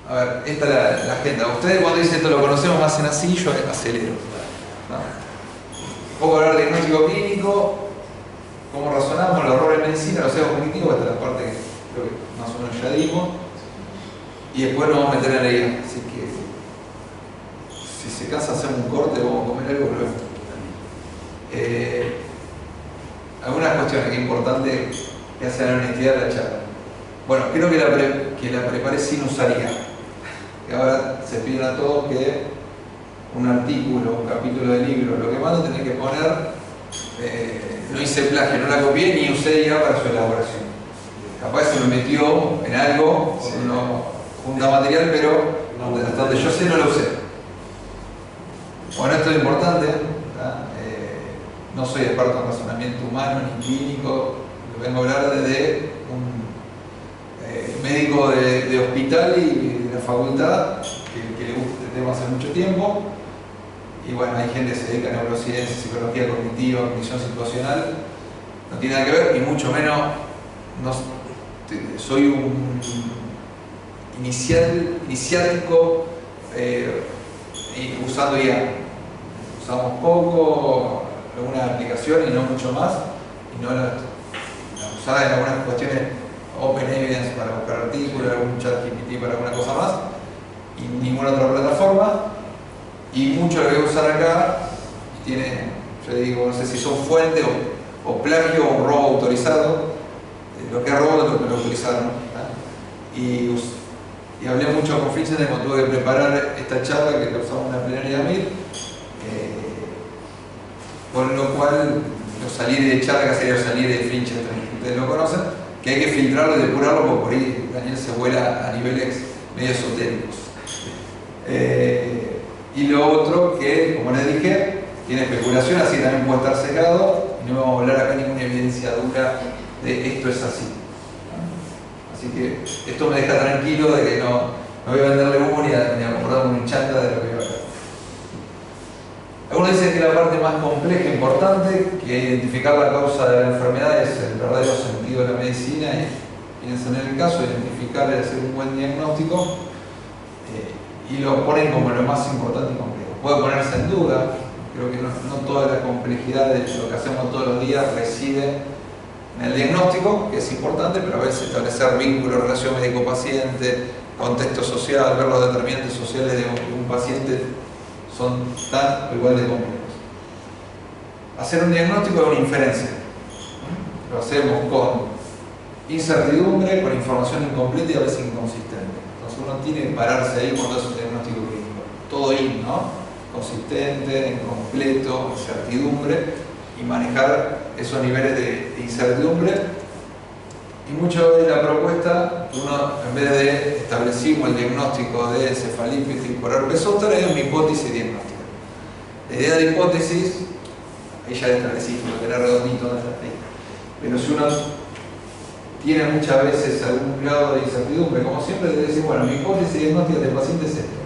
A ver, esta es la agenda. Ustedes cuando dicen esto lo conocemos, hacen así, yo acelero. ¿No? Un poco hablar de diagnóstico clínico, cómo razonamos, los errores en medicina, los sesgos cognitivos, esta es la parte que creo que más o menos ya dimos. Y después nos vamos a meter en la guía. Así que, si se cansa, hacemos un corte, vamos a comer algo, pero algunas cuestiones que es importante que hacen la honestidad de la charla. Bueno, creo que la preparé sin usar IA. Que ahora se piden a todos que un artículo, un capítulo de libro, lo que mando, tenés que poner, no hice plagio, no la copié ni usé IA para su elaboración. Capaz se me metió en algo, sí, junta material, pero hasta donde yo sé no lo usé. Bueno, esto es importante, no soy experto en razonamiento humano ni clínico, lo vengo a hablar desde un médico de hospital y de la facultad que le gusta este tema hace mucho tiempo. Y bueno, hay gente que se dedica a neurociencia, psicología cognitiva, cognición situacional, no tiene nada que ver, y mucho menos soy un iniciático usando IA. Usamos poco, alguna aplicación y no mucho más, y no la usada en algunas cuestiones Open Evidence para buscar artículos, algún ChatGPT para alguna cosa más, y ninguna otra plataforma. Y mucho lo que voy a usar acá tiene, yo digo, no sé si son fuentes o plagio o un robo autorizado. Lo que es robo es lo que lo utilizaron. Y hablé mucho con Fitchen cuando tuve que preparar esta charla que causaba una plenaria de MIR, con lo cual los salir de charla, que sería salir de Fitchen, ustedes lo conocen, que hay que filtrarlo y depurarlo porque por ahí Daniel se vuela a niveles medio esotéricos. Y lo otro que, como les dije, tiene especulación, así que también puede estar secado y no vamos a hablar acá ninguna evidencia dura de esto es así. Así que esto me deja tranquilo de que no voy a venderle humo ni a comportarme un chanta de lo que voy a hablar. Algunos dicen que la parte más compleja e importante, que identificar la causa de la enfermedad, es el verdadero sentido de la medicina, y piensan en el caso, identificar y hacer un buen diagnóstico, y lo ponen como lo más importante y complejo. Puede ponerse en duda, creo que no toda la complejidad de lo que hacemos todos los días reside en el diagnóstico, que es importante, pero a veces establecer vínculo, relación médico-paciente, contexto social, ver los determinantes sociales de un paciente, son tan o igual de complejos. Hacer un diagnóstico es una inferencia. Lo hacemos con incertidumbre, con información incompleta y a veces inconsistente. Entonces uno tiene que pararse ahí cuando hace un diagnóstico clínico. Todo ¿no? Consistente, incompleto, incertidumbre, y manejar esos niveles de incertidumbre. Y mucho de la propuesta, uno en vez de establecimos el diagnóstico de encefalitis por herpes zóster, es una hipótesis diagnóstica. La idea de hipótesis, ahí ya establecimos, lo que era redondito, ahí. Pero si uno tiene muchas veces algún grado de incertidumbre, como siempre, debe decir, bueno, mi hipótesis diagnóstica del paciente es esto.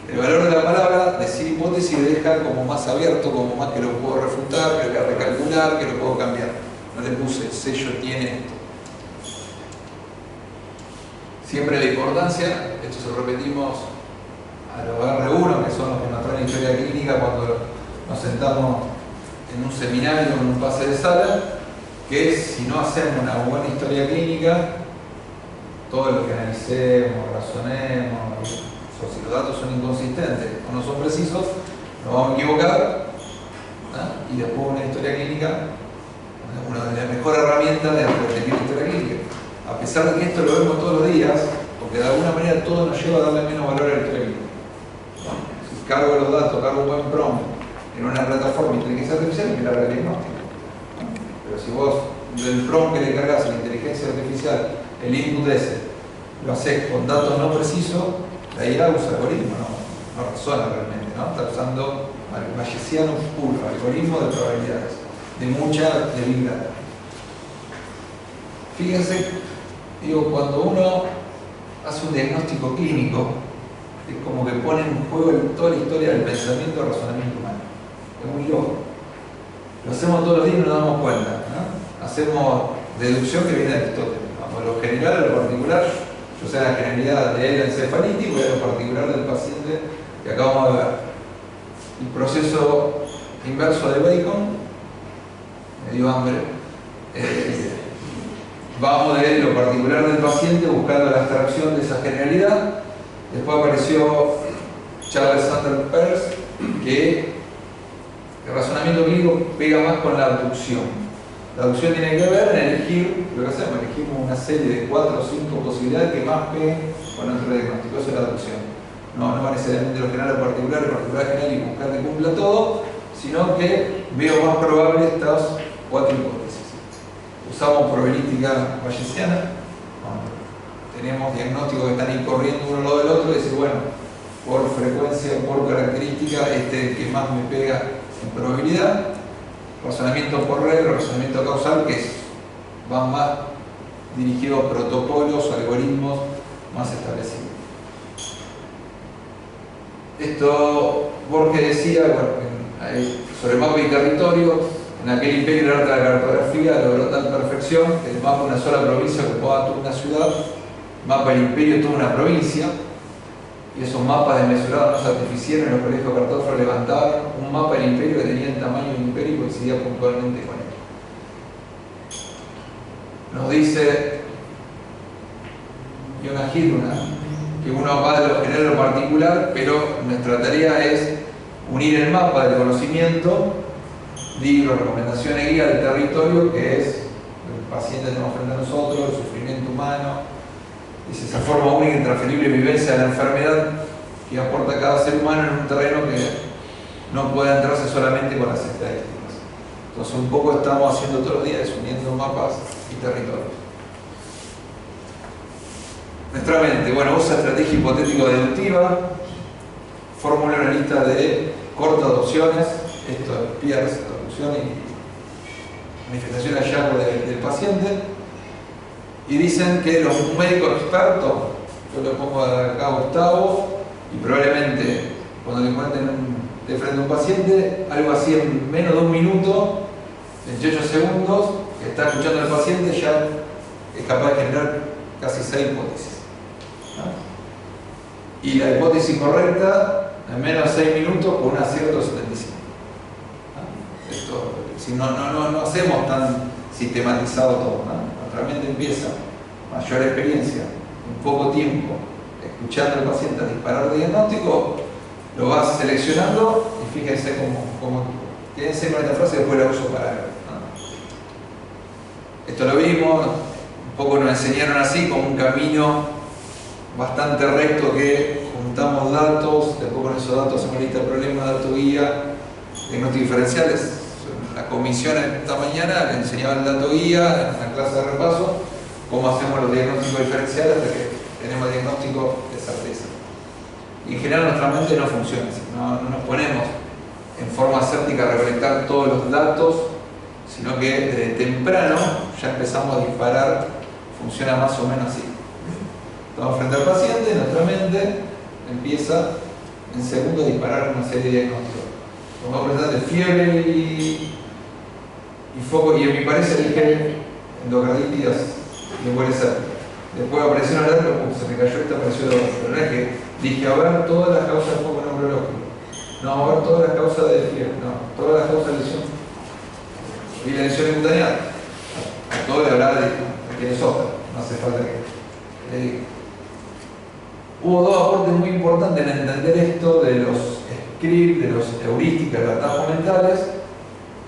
El valor de la palabra, decir hipótesis, deja como más abierto, como más que lo puedo refutar, que lo voy a recalcular, que lo puedo cambiar. No le puse sello tiene esto. Siempre la importancia, esto se lo repetimos a los R1, que son los que nos traen historia clínica cuando nos sentamos en un seminario o en un pase de sala, que es, si no hacemos una buena historia clínica, todo lo que analicemos, razonemos, si los datos son inconsistentes o no son precisos, nos vamos a equivocar, ¿no? Y después una historia clínica, una de las mejores herramientas de aprender historia clínica. A pesar de que esto lo vemos todos los días, porque de alguna manera todo nos lleva a darle menos valor a la historia clínica. ¿No? Si cargo los datos, cargo un buen prompt en una plataforma de inteligencia artificial, es que la diagnóstico. ¿No? Pero si vos del prompt que le cargas a la inteligencia artificial, el input ese, lo haces con datos no precisos, la IA usa algoritmo, no razona realmente, ¿no? Está usando bayesiano puro, algoritmo de probabilidades, de mucha debilidad. Fíjense, digo, cuando uno hace un diagnóstico clínico, es como que pone en juego toda la historia del pensamiento y razonamiento humano. Es muy loco. Lo hacemos todos los días y no nos damos cuenta, ¿no? Hacemos deducción que viene de Aristóteles. Vamos a lo general, a lo particular. Yo sé la generalidad del encefalítico y a lo particular del paciente que acabamos de ver. El proceso inverso de Bacon, me dio hambre. Vamos de lo particular del paciente buscando la abstracción de esa generalidad. Después apareció Charles Sanders Peirce, que el razonamiento clínico pega más con la abducción. La abducción tiene que ver en elegir, lo que hacemos, elegimos una serie de 4 o 5 posibilidades que más peguen con nuestro diagnóstico. Eso es la abducción. No va necesariamente lo general o particular, el particular general y buscar que cumpla todo, sino que veo más probable estas 4 hipótesis. Usamos probabilística bayesiana. Tenemos diagnósticos que están ahí corriendo uno al lado del otro y decir, bueno, por frecuencia, por característica, este es el que más me pega en probabilidad. Razonamiento por red, razonamiento causal, que van más dirigidos a protocolos, algoritmos más establecidos. Esto Borges decía, bueno, sobre mapa y territorio, en aquel imperio del arte de la cartografía logró tal perfección que el mapa de una sola provincia ocupaba toda una ciudad, el mapa del imperio toda una provincia, y esos mapas desmesurados no se artificiaron, en los colegios cartógrafos levantaban un mapa del imperio que tenía el tamaño del imperio y coincidía puntualmente con él. Nos dice Jonah Hill que uno va de lo general a lo particular, pero nuestra tarea es unir el mapa del conocimiento, libros, recomendaciones, guía del territorio, que es el paciente que tenemos frente a nosotros, el sufrimiento humano. Es esa forma única, intransferible vivencia de la enfermedad que aporta cada ser humano en un terreno que no puede entrarse solamente con las estadísticas. Entonces un poco estamos haciendo todos los días, uniendo mapas y territorios. Nuestra mente, bueno, usa estrategia hipotético-deductiva, formula una lista de cortas opciones, esto es Pierce, traducción y manifestación de hallazgo del paciente. Y dicen que los médicos expertos, yo lo pongo acá a Gustavo, y probablemente cuando le encuentren de frente a un paciente, algo así en menos de un minuto, 28 segundos, que está escuchando al paciente, ya es capaz de generar casi 6 hipótesis. ¿No? Y la hipótesis correcta, en menos de 6 minutos, con un acierto de 75. ¿No? Esto, si no hacemos tan sistematizado todo, ¿no? Realmente empieza mayor experiencia, en poco tiempo, escuchando al paciente a disparar de diagnóstico, lo vas seleccionando y fíjense cómo quédense con esta frase y después la uso para algo, ¿no? Esto lo vimos, un poco nos enseñaron así, como un camino bastante recto que juntamos datos, después con esos datos hacemos lista de problemas, datos guía, diagnósticos diferenciales. La comisión esta mañana le enseñaba el dato guía en una clase de repaso, cómo hacemos los diagnósticos diferenciales hasta que tenemos diagnóstico de certeza. Y en general nuestra mente no funciona así, no nos ponemos en forma aséptica a recolectar todos los datos, sino que desde temprano ya empezamos a disparar, funciona más o menos así. Estamos frente al paciente, nuestra mente empieza en segundo a disparar una serie de diagnósticos. Vamos a presentar de fiebre y foco, y en mi parecer dije endocarditis y puede ser. Después apareció una alerta, se me cayó esta, apareció la otra. Pero no es que dije a ver todas las causas de foco neurológico. No, a ver todas las causas de fiebre. No, todas las causas de lesión. Y la lesión cutánea. A todo le hablaba de quién es otra. No hace falta que le diga. Hubo dos aportes muy importantes en entender esto de los scripts, de los heurísticas, de los atajos mentales,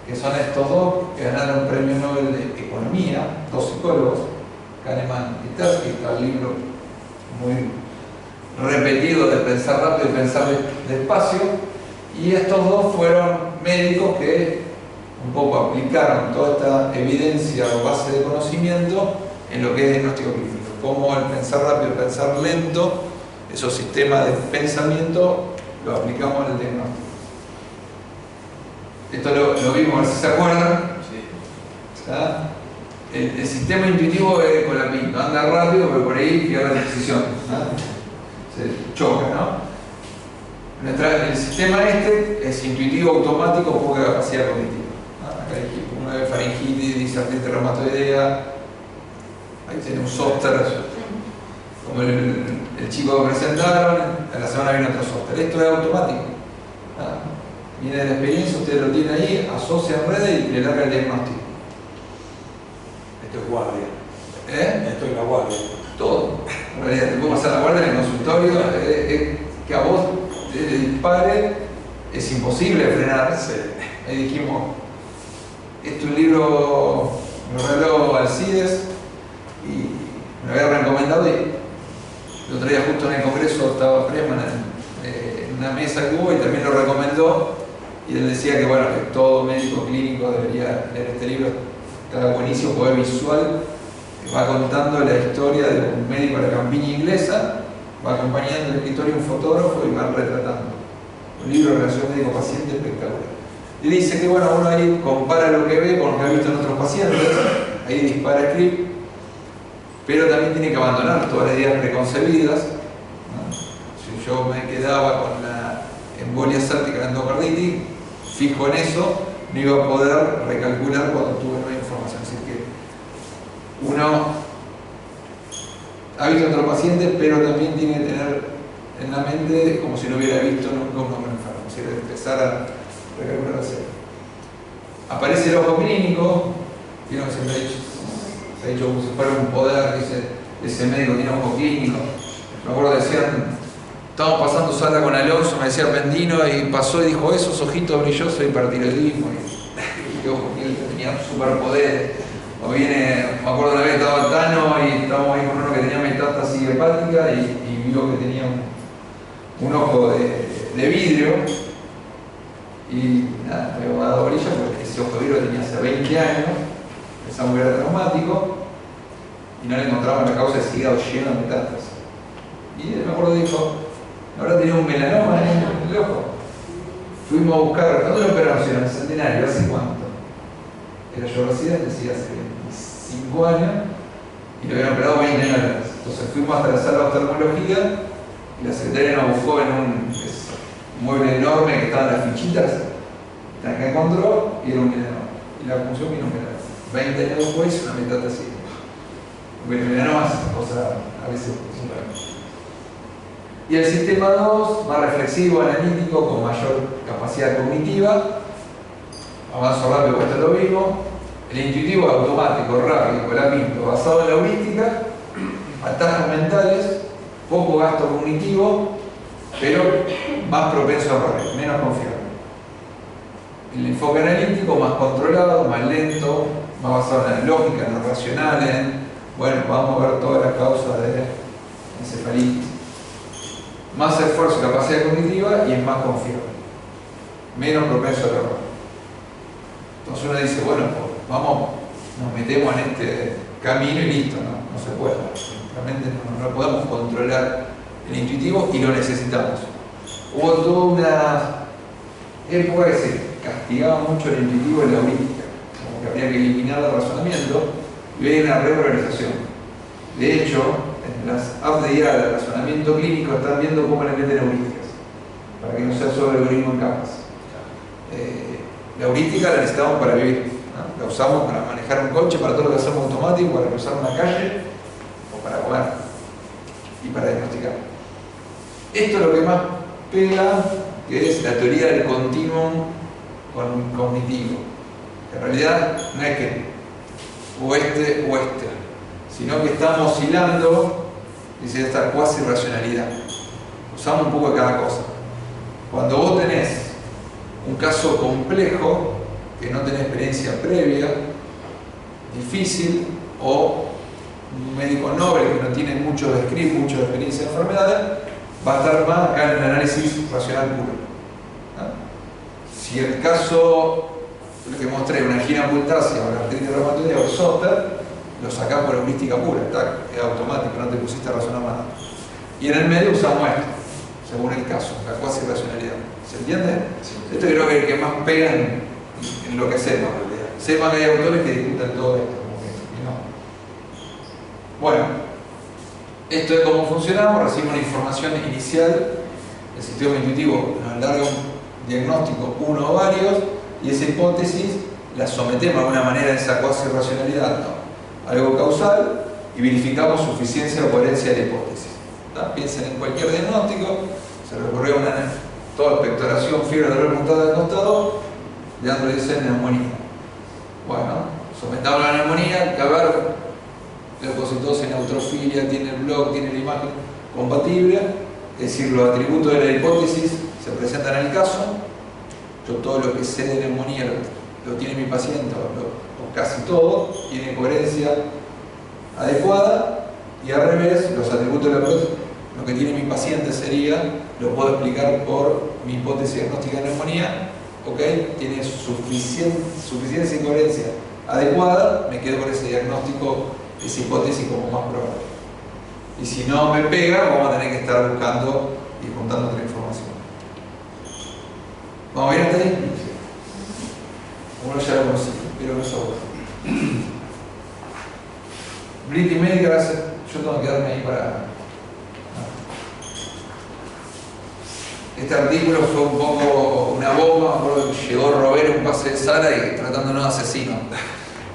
que son estos dos que ganaron un premio Nobel de Economía, dos psicólogos, Kahneman y Tversky. Está el libro muy repetido de pensar rápido y pensar despacio, y estos dos fueron médicos que un poco aplicaron toda esta evidencia o base de conocimiento en lo que es diagnóstico clínico, como el pensar rápido, el pensar lento, esos sistemas de pensamiento lo aplicamos en el diagnóstico. Esto lo vimos, a ver si se acuerdan. ¿Ah? El sistema intuitivo es con la pinta, anda rápido, pero por ahí pierde decisión. Se choca, ¿no? El sistema es intuitivo, automático, poca capacidad cognitiva. Acá hay una de faringitis, disartritis reumatoidea, ahí tiene un software. como el chico que presentaron, a la semana viene otro software. Esto es automático. Viene de la experiencia, usted lo tiene ahí, asocia en redes y le larga el diagnóstico. Esto es guardia. Esto es la guardia. Todo. En realidad, te puedo pasar la guardia en el consultorio, que a vos te dispare, es imposible frenar. Sí. Ahí dijimos, este es un libro, me lo regaló Alcides y me lo había recomendado, y el otro día justo en el congreso estaba Freeman en una mesa que hubo y también lo recomendó, y él decía que bueno, que todo médico clínico debería leer este libro. Está buenísimo, porque es visual, va contando la historia de un médico de la campiña inglesa, va acompañando el escritorio un fotógrafo y va retratando. Un libro de relación médico-paciente espectacular. Y dice que bueno, uno ahí compara lo que ve con lo que ha visto en otros pacientes, ahí dispara script, pero también tiene que abandonar todas las ideas preconcebidas, ¿no? Si yo me quedaba con la embolia séptica, la endocarditis, fijo en eso, no iba a poder recalcular cuando tuve nueva información. Así que uno ha visto a otros pacientes, pero también tiene que tener en la mente como si no hubiera visto nunca un hombre enfermo, es decir, empezar a recalcular así. Aparece el ojo clínico, vieron que se ha dicho como si fuera un poder, dice, ese médico tiene ojo clínico. Me acuerdo que decían, estábamos pasando sala con Alonso, me decía Pendino, y pasó y dijo, esos ojitos brillosos de hipertiroidismo, y que ojo clínico tenía superpoderes. O viene, me acuerdo una vez estaba Tano y estábamos ahí con uno que tenía metástasis hepática y vio que tenía un ojo de vidrio, y nada, me había dado bolilla porque ese ojo de vidrio tenía hace 20 años, pensamos que era traumático y no le encontraban la causa, de hígado lleno de metástasis. Y él, me acuerdo, dijo, ahora tenía un melanoma en el ojo. Fuimos a buscar, ¿cuándo lo operaron? En el Centenario, ¿hace cuánto? Era yo residente, decía, hace 25 años, y lo habían operado 20 años atrás. Entonces fuimos hasta la sala de oftalmología y la secretaria nos buscó en un mueble enorme que estaban las fichitas, que encontró, y era un melanoma. Y la función vino un melanoma. 20 años después, una metástasis. Porque el melanoma es una cosa a veces super. Y el sistema 2, más reflexivo, analítico, con mayor capacidad cognitiva. Avanzo rápido, cuesta lo mismo. El intuitivo, automático, rápido, colapinto, basado en la heurística, atajos mentales, poco gasto cognitivo, pero más propenso a errores, menos confiable. El enfoque analítico, más controlado, más lento, más basado en la lógica, en lo racional, bueno, vamos a ver todas las causas de encefalitis. Más esfuerzo y capacidad cognitiva, y es más confiable, menos propenso al error. Entonces uno dice, bueno, pues vamos, nos metemos en este camino y listo, no se puede. Realmente no podemos controlar el intuitivo y lo necesitamos. Hubo toda una época que se castigaba mucho el intuitivo en la heurística, como que habría que eliminar el razonamiento, y hoy hay una revalorización. De hecho, en las apps de guía de razonamiento clínico están viendo cómo le meten heurísticas, para que no sea solo algoritmo en capas. La heurística la necesitamos para vivir, ¿no? La usamos para manejar un coche, para todo lo que hacemos automático, para cruzar una calle o para comer y para diagnosticar. Esto es lo que más pega, que es la teoría del continuum cognitivo. En realidad no es que oeste, sino que estamos oscilando, dice, esta cuasi racionalidad. Usamos un poco de cada cosa. Cuando vos tenés un caso complejo, que no tenés experiencia previa, difícil, o un médico noble que no tiene mucho de script, mucho de experiencia de enfermedades, va a estar más acá en el análisis racional puro, ¿no? Si el caso, lo que mostré, una angina pultácea o la artritis reumatoidea o el zóster, lo sacás por heurística pura, es automático, no te pusiste a razonar nada. Y en el medio usamos esto, según el caso, la cuasi racionalidad. ¿Se entiende? Sí. Esto creo que es el que más pega en lo que hacemos. Sepan que hay autores que discutan todo esto, como que no. Bueno, esto es cómo funcionamos, recibimos una información inicial, el sistema intuitivo nos larga un diagnóstico, uno o varios, y esa hipótesis la sometemos de alguna manera a esa cuasi racionalidad, ¿no? Algo causal, y verificamos suficiencia o coherencia de la hipótesis. Piensen en cualquier diagnóstico, se recurrió a toda expectoración, fiebre, dolor puntada del costado, Leandro dice neumonía. Bueno, sometamos a la neumonía, que a ver, leucocitosis, neutrofilia, tiene el blog, tiene la imagen compatible, es decir, los atributos de la hipótesis se presentan en el caso. Yo todo lo que sé de neumonía lo tiene mi paciente, o casi todo, tiene coherencia adecuada, y al revés, los atributos de la hipótesis, lo que tiene mi paciente sería, lo puedo explicar por mi hipótesis diagnóstica de neumonía, ¿ok? Tiene suficiencia y coherencia adecuada, me quedo con ese diagnóstico, esa hipótesis como más probable. Y si no me pega, vamos a tener que estar buscando y juntando otra información. ¿Vamos bien hasta ahí? Uno ya lo conocí, pero no es bueno. British Medical, yo tengo que quedarme ahí para... Este artículo fue un poco una bomba. Me acuerdo que llegó Robert a un pase de sala y tratándonos de asesinos.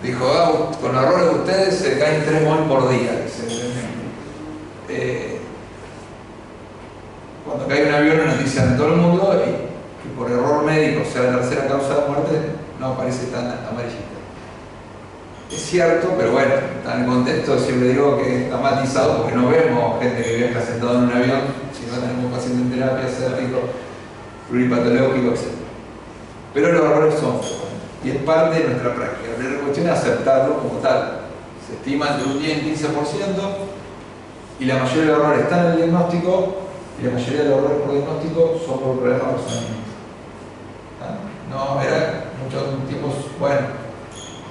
Dijo, con los errores de ustedes se caen 3 mol por día. Cuando cae un avión, una noticia de todo el mundo y por error médico sea la tercera causa de muerte, no aparece tan amarillista. Es cierto, pero bueno, en el contexto siempre digo que está matizado porque no vemos gente que viaja sentado en un avión, sino tenemos un paciente en terapia, séptico, pluripatológico, etc. Pero los errores son frecuentes y es parte de nuestra práctica. La cuestión es aceptarlo como tal. Se estima entre un 10 y un 15% y la mayoría de los errores están en el diagnóstico y la mayoría de los errores por diagnóstico son por problemas de razonamiento. No, era muchos tiempos, bueno,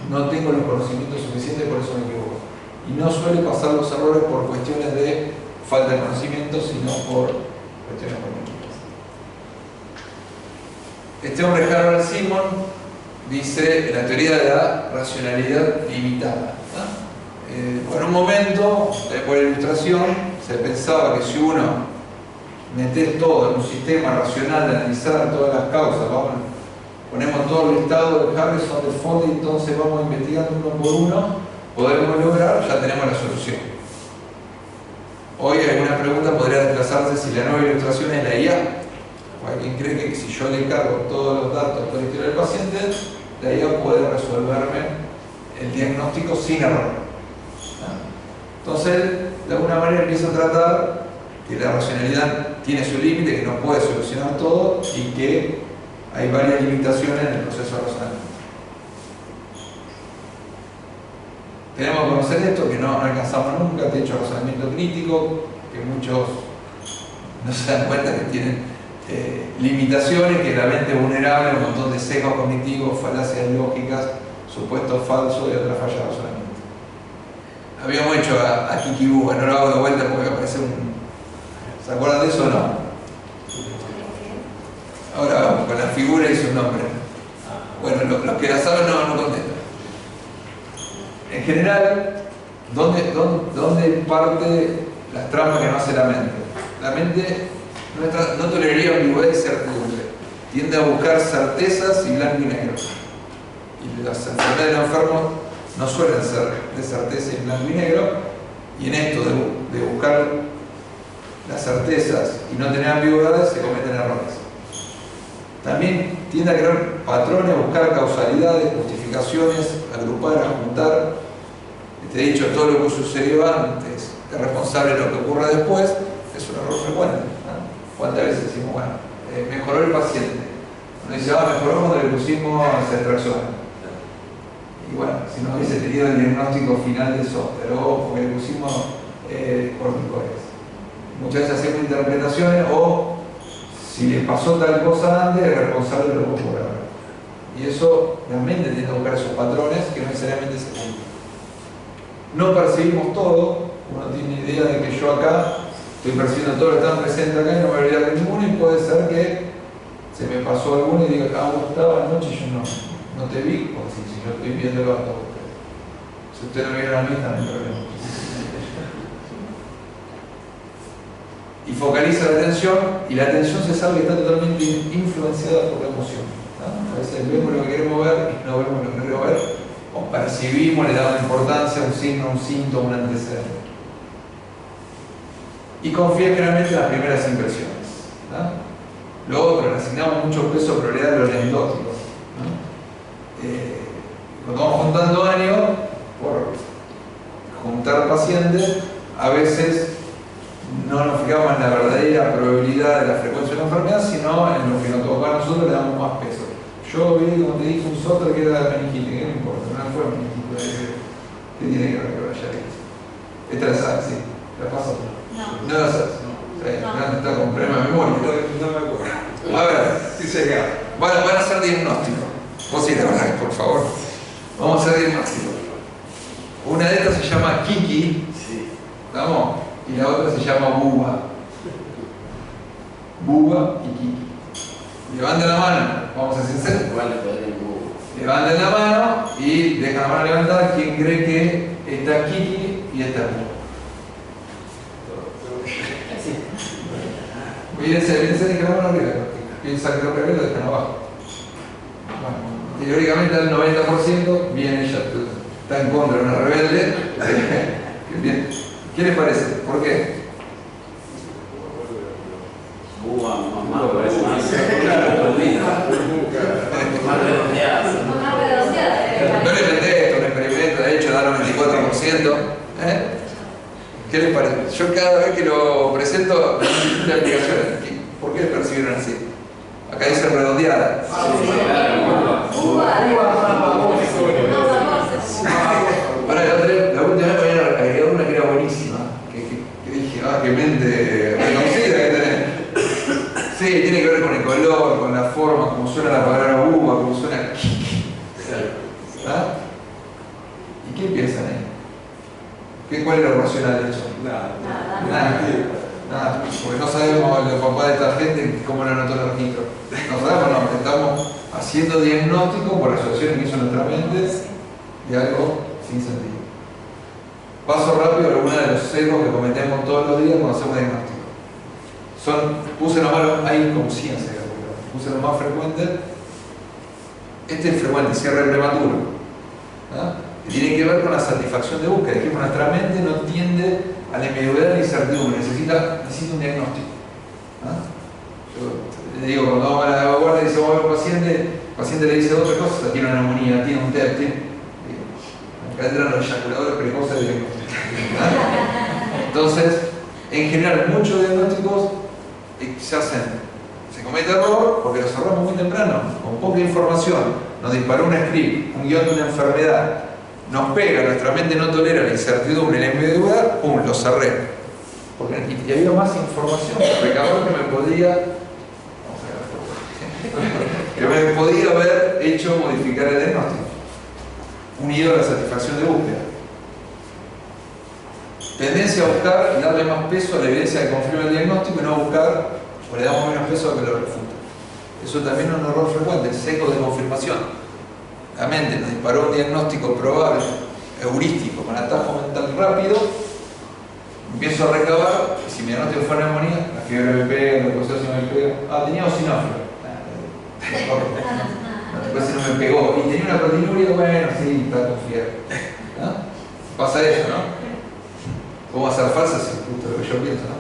no tengo los conocimientos suficientes, por eso me equivoco. Y no suele pasar los errores por cuestiones de falta de conocimiento, sino por cuestiones cognitivas. Este hombre, Harold Simon, dice la teoría de la racionalidad limitada. En un momento, por la ilustración, se pensaba que si uno metes todo en un sistema racional de analizar todas las causas, ponemos todo el listado de Harrison de fondo y entonces vamos investigando uno por uno, podemos lograr, ya tenemos la solución. Hoy alguna pregunta podría desplazarse si la nueva ilustración es la IA. O alguien cree que si yo le cargo todos los datos, toda la historia del paciente, la IA puede resolverme el diagnóstico sin error. Entonces, de alguna manera empieza a tratar que la racionalidad tiene su límite, que no puede solucionar todo y que hay varias limitaciones en el proceso de razonamiento. Tenemos que conocer esto, que no alcanzamos nunca, de hecho razonamiento crítico, que muchos no se dan cuenta que tienen limitaciones, que la mente es vulnerable, un montón de sesgos cognitivos, falacias lógicas, supuestos falsos y otras fallas de razonamiento. Habíamos hecho a Kikibuba, no lo hago de vuelta porque aparece un... ¿Se acuerdan de eso o no? Ahora vamos, con la figura y su nombre. Bueno, los que la saben no contestan. En general, ¿dónde parte las trampas que no hace la mente? La mente no toleraría ambigüedad y certidumbre. Tiende a buscar certezas y blanco y negro. Y las enfermedades de los enfermos no suelen ser de certeza y blanco y negro. Y en esto de buscar las certezas y no tener ambigüedades se cometen errores. También tiende a crear patrones, a buscar causalidades, justificaciones, agrupar, juntar. Te he dicho, todo lo que sucedió antes es responsable de lo que ocurra después, es un error frecuente. ¿Cuántas veces decimos, bueno, mejoró el paciente? Uno dice, mejoró cuando le pusimos ceftriaxona. Y bueno, si no hubiese tenido el diagnóstico final de Zoster o porque le pusimos corticoides. Muchas veces hacemos interpretaciones o si le pasó tal cosa antes, es responsable de lo que ocurre ahora. Y eso, la mente tiende a buscar esos patrones que no necesariamente se cumplen. No percibimos todo, uno tiene idea de que yo acá estoy percibiendo todo lo que está presente acá y no me voy a olvidar de ninguno, y puede ser que se me pasó alguno y diga, vos estaba anoche y yo no te vi, porque si yo estoy viéndolo a todos ustedes. Si ustedes no vieron a mí, también problema. Y focaliza la atención, y la atención se sabe que está totalmente influenciada por la emoción. A veces vemos lo que queremos ver y no vemos lo que queremos ver, o percibimos, le damos importancia a un signo, un síntoma, un antecedente. Y confía generalmente en las primeras impresiones, ¿no? Lo otro, le asignamos mucho peso a prioridad a lo anecdótico, ¿no? Cuando vamos juntando años, por juntar pacientes, a veces no nos fijamos en la verdadera probabilidad de la frecuencia de la enfermedad, sino en lo que nos toca a nosotros, le damos más peso. Yo vi, como te dije, un sóter que era meningitis, que no importa, no fue meningitis, ¿qué tiene que ver que vaya ahí? Esta la sabes, sí, la paso. No la sabes, no. Está con problema de memoria. No me acuerdo. A ver, van a hacer diagnóstico. Vos sí, la verdad, por favor. Vamos a hacer diagnóstico. Una de estas se llama Kiki, ¿estamos? Y la otra se llama Buba. Buba y Kiki. Levanten la mano, vamos a ser sinceros. Levanten la mano y dejan la mano levantada quien cree que está Kiki y está Buba. Mírense, dejen la mano arriba. Piensa que lo primero lo dejan abajo. Bueno, teóricamente el 90% viene ella, está en contra de una rebelde. Bien. ¿Qué les parece? ¿Por qué? Más redondeada. No le inventé esto, un experimento, de hecho da 94%. ¿Qué les parece? Yo cada vez que lo presento, la explicación. ¿Por qué percibieron así? Acá dice redondeada. Ahora la última vez me habían agregado una que era buenísima. Que dije, qué mente reconocida que tenés. Sí, tiene que ver con el color, con la forma, cómo suena la palabra uva, cómo suena. ¿Y qué piensan ahí? ¿Cuál es lo racional de eso? Nada, porque no sabemos el papá de esta gente cómo lo anotó el registro. No sabemos, no, estamos haciendo diagnóstico por asociación que hizo nuestra mente de algo sin sentido. Paso rápido a algunos de los sesgos que cometemos todos los días cuando hacemos diagnóstico. Puse nomás, hay como 100 sesgos, puse los más frecuentes. Este es frecuente, cierre prematuro. Que tiene que ver con la satisfacción de búsqueda. Es que nuestra mente no tiende a la ambigüedad y la incertidumbre, necesita un diagnóstico. Yo le digo, cuando vamos a la guardia y dice, vamos a ver el paciente le dice otra cosa, tiene una neumonía, tiene un TEP, acá entran los eyaculadores precoces de diagnóstico. Entonces, en general, muchos diagnósticos se comete error porque los cerramos muy temprano, con poca información. Nos disparó un script, un guión de una enfermedad, nos pega, nuestra mente no tolera la incertidumbre y la ambigüedad, ¡pum!, lo cerré. Y había más información que recabar que me podía haber hecho modificar el diagnóstico, unido a la satisfacción de búsqueda. Tendencia a buscar y darle más peso a la evidencia que confirma el diagnóstico y no buscar, o le damos menos peso a lo que lo refuta. Eso también es un error frecuente, el sesgo de confirmación. La mente nos disparó un diagnóstico probable, heurístico, con atajo mental rápido, empiezo a recabar, y si mi diagnóstico fue neumonía, la fiebre me pega, la leucosis me pega, tenía eosinófilo. Después si no me pegó, y tenía una proteinuria, bueno, sí, está con fiebre. Pasa eso, ¿no? ¿Cómo va a ser falsa? Sí, justo lo que yo pienso, ¿no?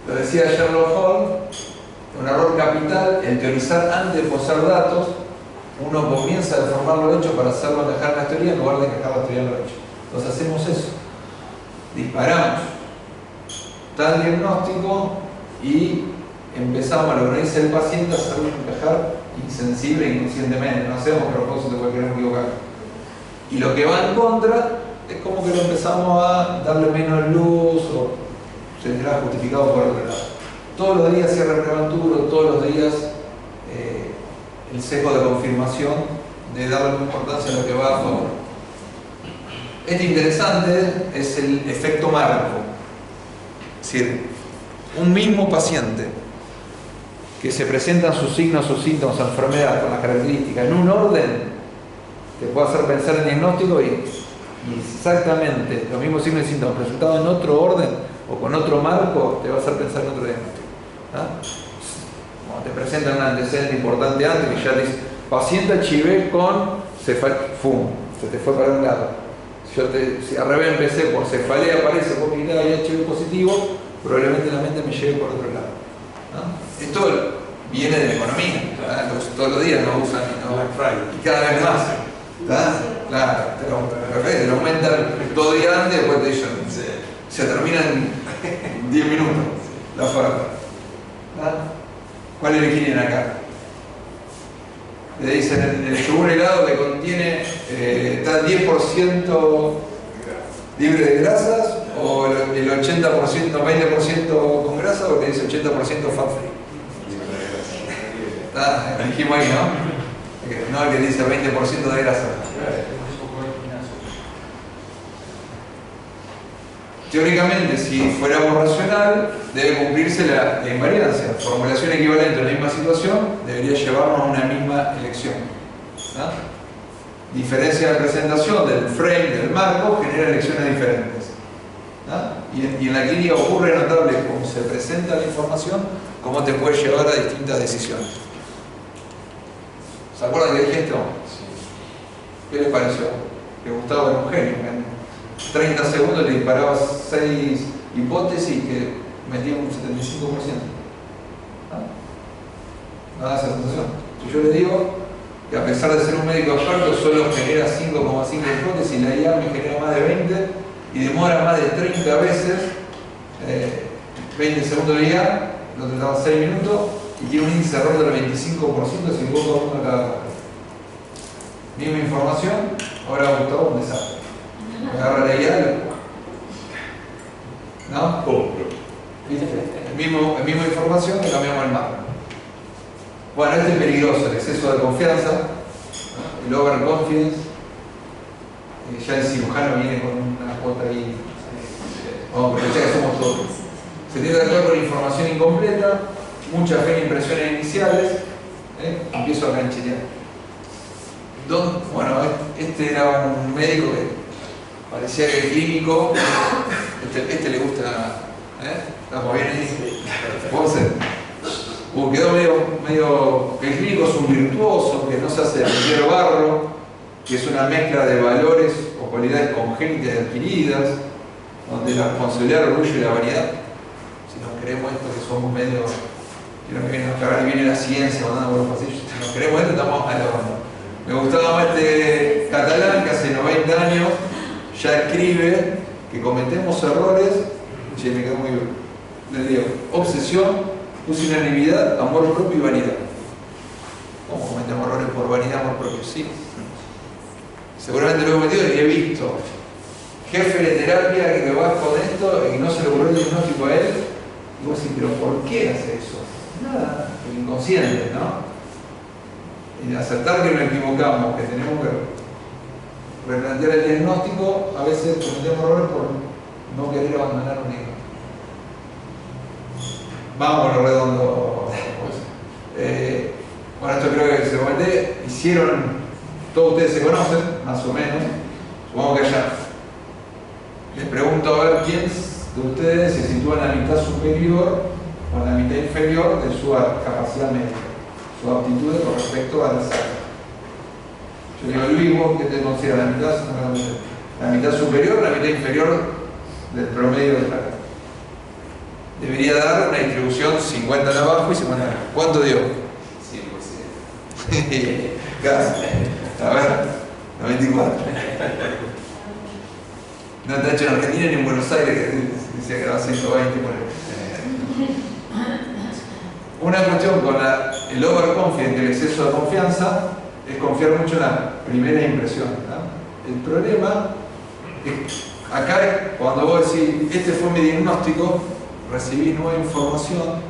Lo decía Sherlock Holmes, un error capital, el teorizar antes de posar datos. Uno comienza a deformar los hechos para hacerlo encajar en la teoría en lugar de encajar la teoría en los hechos. Entonces hacemos eso. Disparamos tal diagnóstico y empezamos a lo que nos dice el paciente a hacerlo encajar insensible e inconscientemente. No hacemos propósito porque queremos equivocar. Y lo que va en contra es como que lo empezamos a darle menos luz o se será justificado por otro lado. Todos los días cierre prematuro, todos los días el sesgo de confirmación de darle importancia a lo que va a favor. Este interesante es el efecto marco. Es decir, un mismo paciente que se presentan sus signos o síntomas o enfermedad con las características en un orden te puede hacer pensar en diagnóstico y exactamente los mismos signos y síntomas presentados en otro orden o con otro marco te va a hacer pensar en otro diagnóstico. Cuando te presentan un antecedente importante antes que ya dice paciente HIV con se te fue para un lado. Si al revés empecé por cefalea, aparece por mi lado y HIV positivo, probablemente la mente me lleve por otro lado, ¿no? Esto viene de la economía, todos los días lo usan y cada vez más. Claro, te lo aumentan 2 días antes, después te dicen, se termina en 10 minutos la oferta. ¿Cuál elegirían acá? Le dicen el yogur helado que contiene está 10% libre de grasas, o el 80%, 20% con grasa, o le dice 80% fat free. Dijimos ahí, ¿no? No, el que dice 20% de grasa. Teóricamente, si fuéramos racional, debe cumplirse la invariancia. Formulación equivalente en la misma situación debería llevarnos a una misma elección, ¿no? Diferencia de presentación del frame, del marco, genera elecciones diferentes, ¿no? Y en la clínica ocurre notable cómo se presenta la información, cómo te puede llevar a distintas decisiones. ¿Se acuerdan que dije esto? ¿Qué les pareció? Que Gustavo era un genio. En 30 segundos le disparaba 6 hipótesis que metían un 75%. ¿No da esa sensación? Si yo le digo que a pesar de ser un médico experto solo genera 5,5 hipótesis, la IA me genera más de 20 y demora más de 30 veces 20 segundos de IA, lo trataba 6 minutos y tiene un índice de error del 25% si equivoco uno cada cuatro. Misma información, ahora Gustavo un desastre. Me agarra la IA y ¿no? ¿Viste? La misma información que cambiamos el mapa. Bueno, este es peligroso, el exceso de confianza, ¿no? El overconfidence. Ya el cirujano viene con una cuota ahí. Vamos a aprovechar que somos todos. Se tiene que actuar con información incompleta, mucha fe en impresiones iniciales. Empiezo a cancherear. Bueno, este era un médico que parecía que el clínico, este le gusta, estamos bien ahí. ¿Puedo ser? Quedó medio que el clínico es un virtuoso, que no se hace de barro, que es una mezcla de valores o cualidades congénitas y adquiridas, donde la responsabilidad, el orgullo y la variedad. Si nos creemos esto que somos medio, que ahora viene la ciencia mandando por los pasillos, si nos creemos esto estamos a la banda. Me gustaba más este catalán que hace 90 años ya escribe que cometemos errores, me quedó muy bien, les digo, obsesión, pusilanimidad, amor propio y vanidad. ¿Cómo cometemos errores por vanidad, amor propio? Sí. Seguramente lo he cometido y he visto jefe de terapia que vas con esto y no se le ocurrió el diagnóstico a él. Y vos decís, pero ¿por qué hace eso? Nada, el inconsciente, ¿no? Y aceptar que nos equivocamos, que tenemos que replantear el diagnóstico, a veces cometemos errores por no querer abandonar un hijo. Vamos a lo redondo. Bueno, esto creo que se lo comenté. Hicieron, todos ustedes se conocen, más o menos. Supongo que allá. Les pregunto a ver quién de ustedes se sitúa en la mitad superior o en la mitad inferior de su capacidad médica, sus aptitudes con respecto a la salud. Yo digo, Luis, ¿vos qué te consideras? La mitad superior o la mitad inferior del promedio de la carrera? Debería dar una distribución 50 en abajo y 50 en abajo. ¿Cuánto dio? 100%. Casi. A ver, 94. No está hecho en Argentina ni en Buenos Aires, que decía que era 120 por ahí. Una cuestión con el overconfidence, el exceso de confianza, es confiar mucho en la primera impresión, ¿no? El problema es, acá es cuando vos decís, este fue mi diagnóstico, recibís nueva información,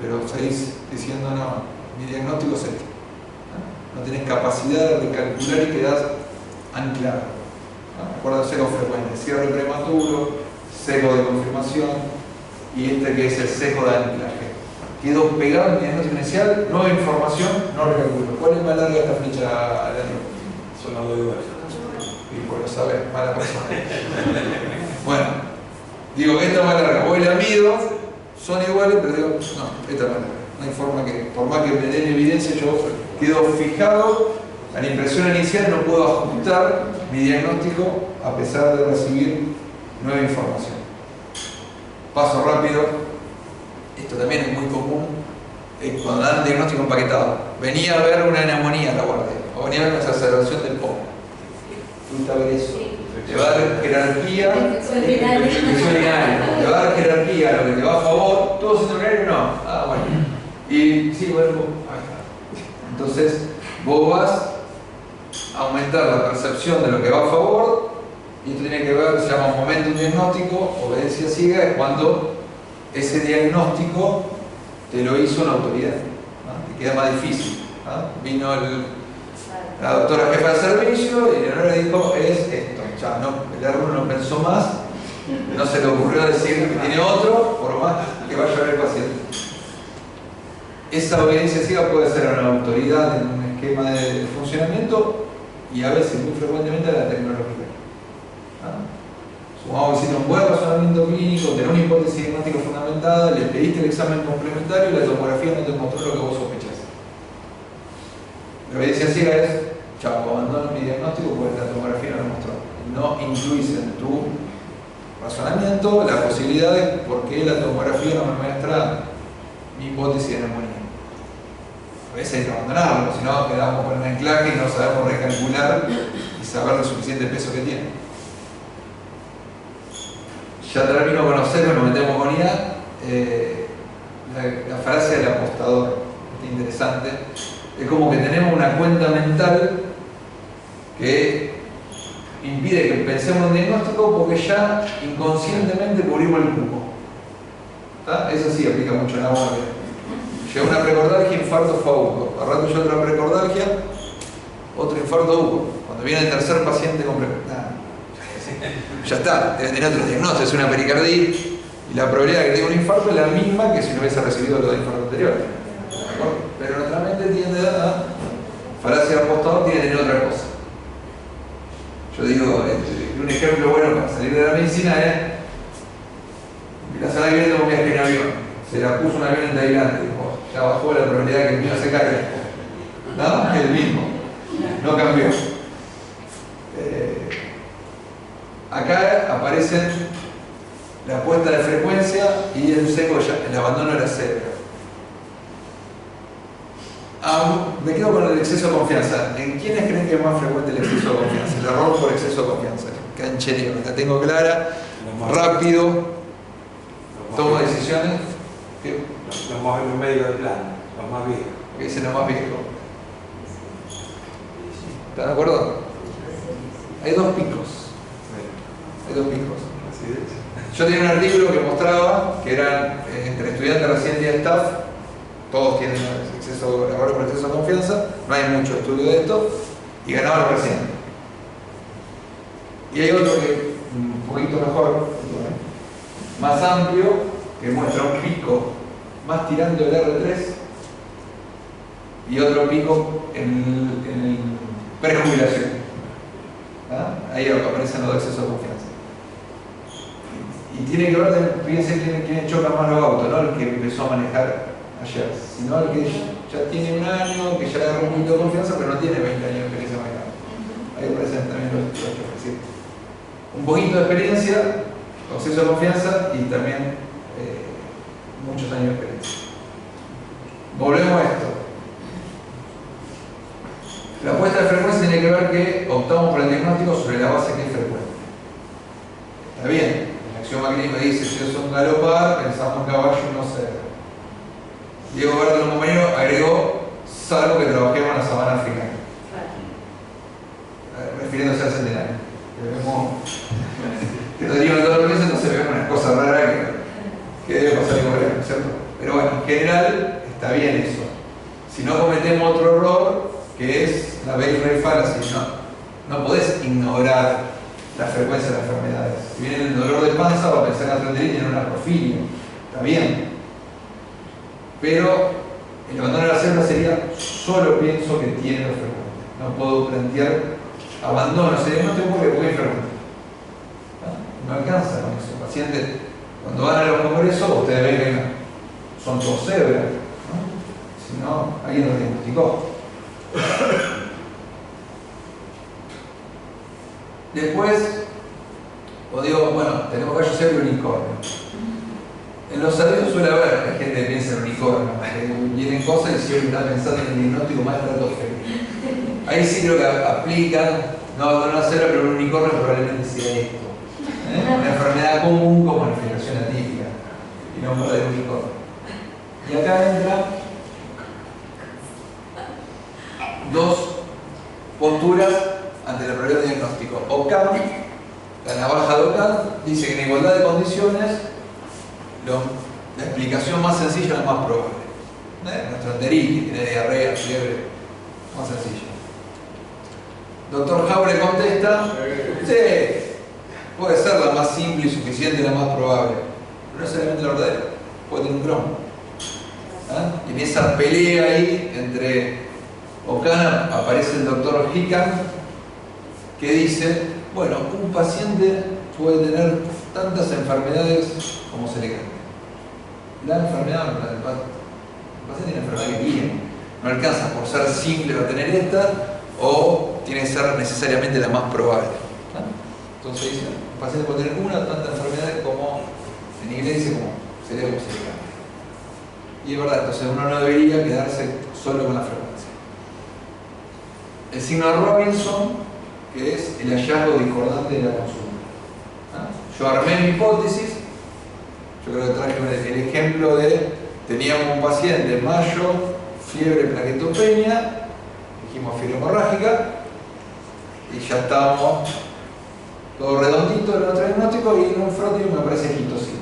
pero seguís diciendo, no, mi diagnóstico es este. No tenés capacidad de calcular y quedás anclado. Acuerdo, sesgo frecuente, cierre prematuro, sesgo de confirmación y este que es el sesgo de anclaje. Quedó pegado en el diagnóstico inicial, nueva información, no recalculo. ¿Cuál es más larga esta flecha, Leandro? Son las 2 iguales. Y por lo sabes, mala persona. Bueno, digo, esta es más larga. Voy la mido, son iguales, pero digo, no, esta es más larga. No hay forma que, por más que me den evidencia, yo quedo fijado A la impresión inicial no puedo ajustar mi diagnóstico a pesar de recibir nueva información. Paso rápido. Esto también es muy común cuando dan diagnóstico empaquetado. Venía a ver una neumonía a la guardia, o venía a ver una exacerbación del POC. Fuiste a ver eso. Te va a dar jerarquía, te va a dar jerarquía a lo que te va a favor, todo siendo urinario no. Ah, bueno. Y sí, bueno, entonces vos vas a aumentar la percepción de lo que va a favor, y esto tiene que ver, se llama momentum diagnóstico, obediencia ciega, es cuando ese diagnóstico te lo hizo una autoridad, ¿no? Te queda más difícil, ¿no? Vino la doctora jefa de servicio y Leonora dijo, es esto. Ya, no, el R1 no pensó más, no se le ocurrió decir que tiene otro, por más que vaya a ver el paciente. Esa obediencia ciega puede ser a una autoridad en un esquema de funcionamiento y a veces, muy frecuentemente, a la tecnología. Supongamos que hiciste un buen razonamiento clínico, tenés una hipótesis diagnóstica fundamentada, le pediste el examen complementario y la tomografía no te mostró lo que vos sospechás. La obediencia ciega es, chao, abandono mi diagnóstico porque la tomografía no lo mostró. No incluís en tu razonamiento la posibilidad de por qué la tomografía no me muestra mi hipótesis de neumonía. A veces hay que abandonarlo, si no quedamos con un anclaje y no sabemos recalcular y saber el suficiente peso que tiene. Ya termino con observo, nos metemos con IA. La falacia del apostador, es interesante. Es como que tenemos una cuenta mental que impide que pensemos en diagnóstico porque ya inconscientemente cubrimos el cupo. Eso sí aplica mucho en la guardia. Llega una precordargia, infarto fue agudo. Al rato ya otra precordargia, otro infarto agudo. Cuando viene el tercer paciente con ya está, debe tener otro diagnóstico, es una pericarditis y la probabilidad de que tenga un infarto es la misma que si no hubiese recibido los infartos anteriores. Pero nuestra mente tiende a falacia del apostador, tiene que tener otra cosa. Yo digo, un ejemplo bueno para salir de la medicina es la semana que viene tengo un viaje en avión, se la puso un avión en Tailandia, ya bajó la probabilidad de que el mío se caiga. ¿No? Es el mismo, no cambió. Acá aparecen la puesta de frecuencia y el seco, el abandono de la célula. Me quedo con el exceso de confianza. ¿En quiénes creen que es más frecuente el exceso de confianza? El error por exceso de confianza. Canchereo, la tengo clara, rápido, tomo decisiones. Los más en medio del plan, los más viejos. ¿Qué dicen los más viejos? ¿Están de acuerdo? Hay dos picos. Hay dos picos. Yo tenía un artículo que mostraba que eran entre estudiantes recién y staff, todos tienen exceso, errores por exceso de confianza, no hay mucho estudio de esto, y ganaban los recientes. Y hay otro que un poquito mejor, más amplio, que muestra un pico más tirando el R3 y otro pico en prejubilación. Ahí aparecen los excesos de confianza. Y tiene que ver, fíjense quién choca más los autos, no el que empezó a manejar ayer, sino el que ya tiene un año, que ya agarró un poquito de confianza, pero no tiene 20 años de experiencia manejando. Ahí aparecen también los choques. ¿Sí? Un poquito de experiencia, exceso de confianza y también muchos años de experiencia. Volvemos a esto. La puesta de frecuencia tiene que ver que optamos por el diagnóstico sobre la base que es frecuente. Está bien. Axioma clínico dice, si yo soy un galopar, pensamos en caballo y no sé. Diego Berto, un compañero, agregó, salvo que trabajemos en la sabana africana. Refiriéndose al centenario. Que lo digo todos los meses, entonces vemos unas cosas raras que debe pasar en Corea, ¿cierto? Pero bueno, en general está bien eso. Si no cometemos otro error, que es la base fallacy, no podés ignorar la frecuencia de las enfermedades. Si viene el dolor de panza, va a pensar en artritis y en una porfiria. Está bien. Pero el abandono de la célula sería, solo pienso que tiene lo frecuente. No puedo plantear abandono ese diagnóstico porque es muy frecuente. No alcanza con eso. Pacientes, cuando van a los congresos, ustedes ven que son todos cebras, ¿no? Si no, alguien los diagnosticó. Después, os digo, bueno, tenemos gallo cebra y unicornio. En los cerdos suele haber, la gente piensa en unicornio, vienen cosas y siempre está pensando en el diagnóstico más estratosférico. Ahí sí creo que aplican, no con una cebra, pero un unicornio probablemente sea esto. Una enfermedad común como la infiltración atípica, y no un verdadero unicornio. Y acá entran dos posturas ante la probabilidad de diagnóstico. Ockham, la navaja de Ockham, dice que en igualdad de condiciones la explicación más sencilla es la más probable. Nuestro enteritis, tiene diarrea, fiebre, más sencilla. Doctor Jaure contesta, sí, puede ser la más simple y suficiente, la más probable, pero no necesariamente la verdadera, puede tener un cromo. Y en esa pelea ahí entre Ockham aparece el doctor Hickam, que dice, bueno, un paciente puede tener tantas enfermedades como se le cante. La enfermedad, el paciente tiene enfermedad que tiene, no alcanza por ser simple va a tener esta, o tiene que ser necesariamente la más probable. Entonces dice, un paciente puede tener una o tantas enfermedades como en inglés dice como sería como se le cante. Y es verdad, entonces uno no debería quedarse solo con la frecuencia. El signo de Robinson, que es el hallazgo discordante de la consulta. Yo armé mi hipótesis, yo creo que traje el ejemplo de, teníamos un paciente en mayo, fiebre plaquetopenia, dijimos fiebre hemorrágica, y ya estábamos todo redondito en nuestro diagnóstico y en un frotis me aparece quitocito.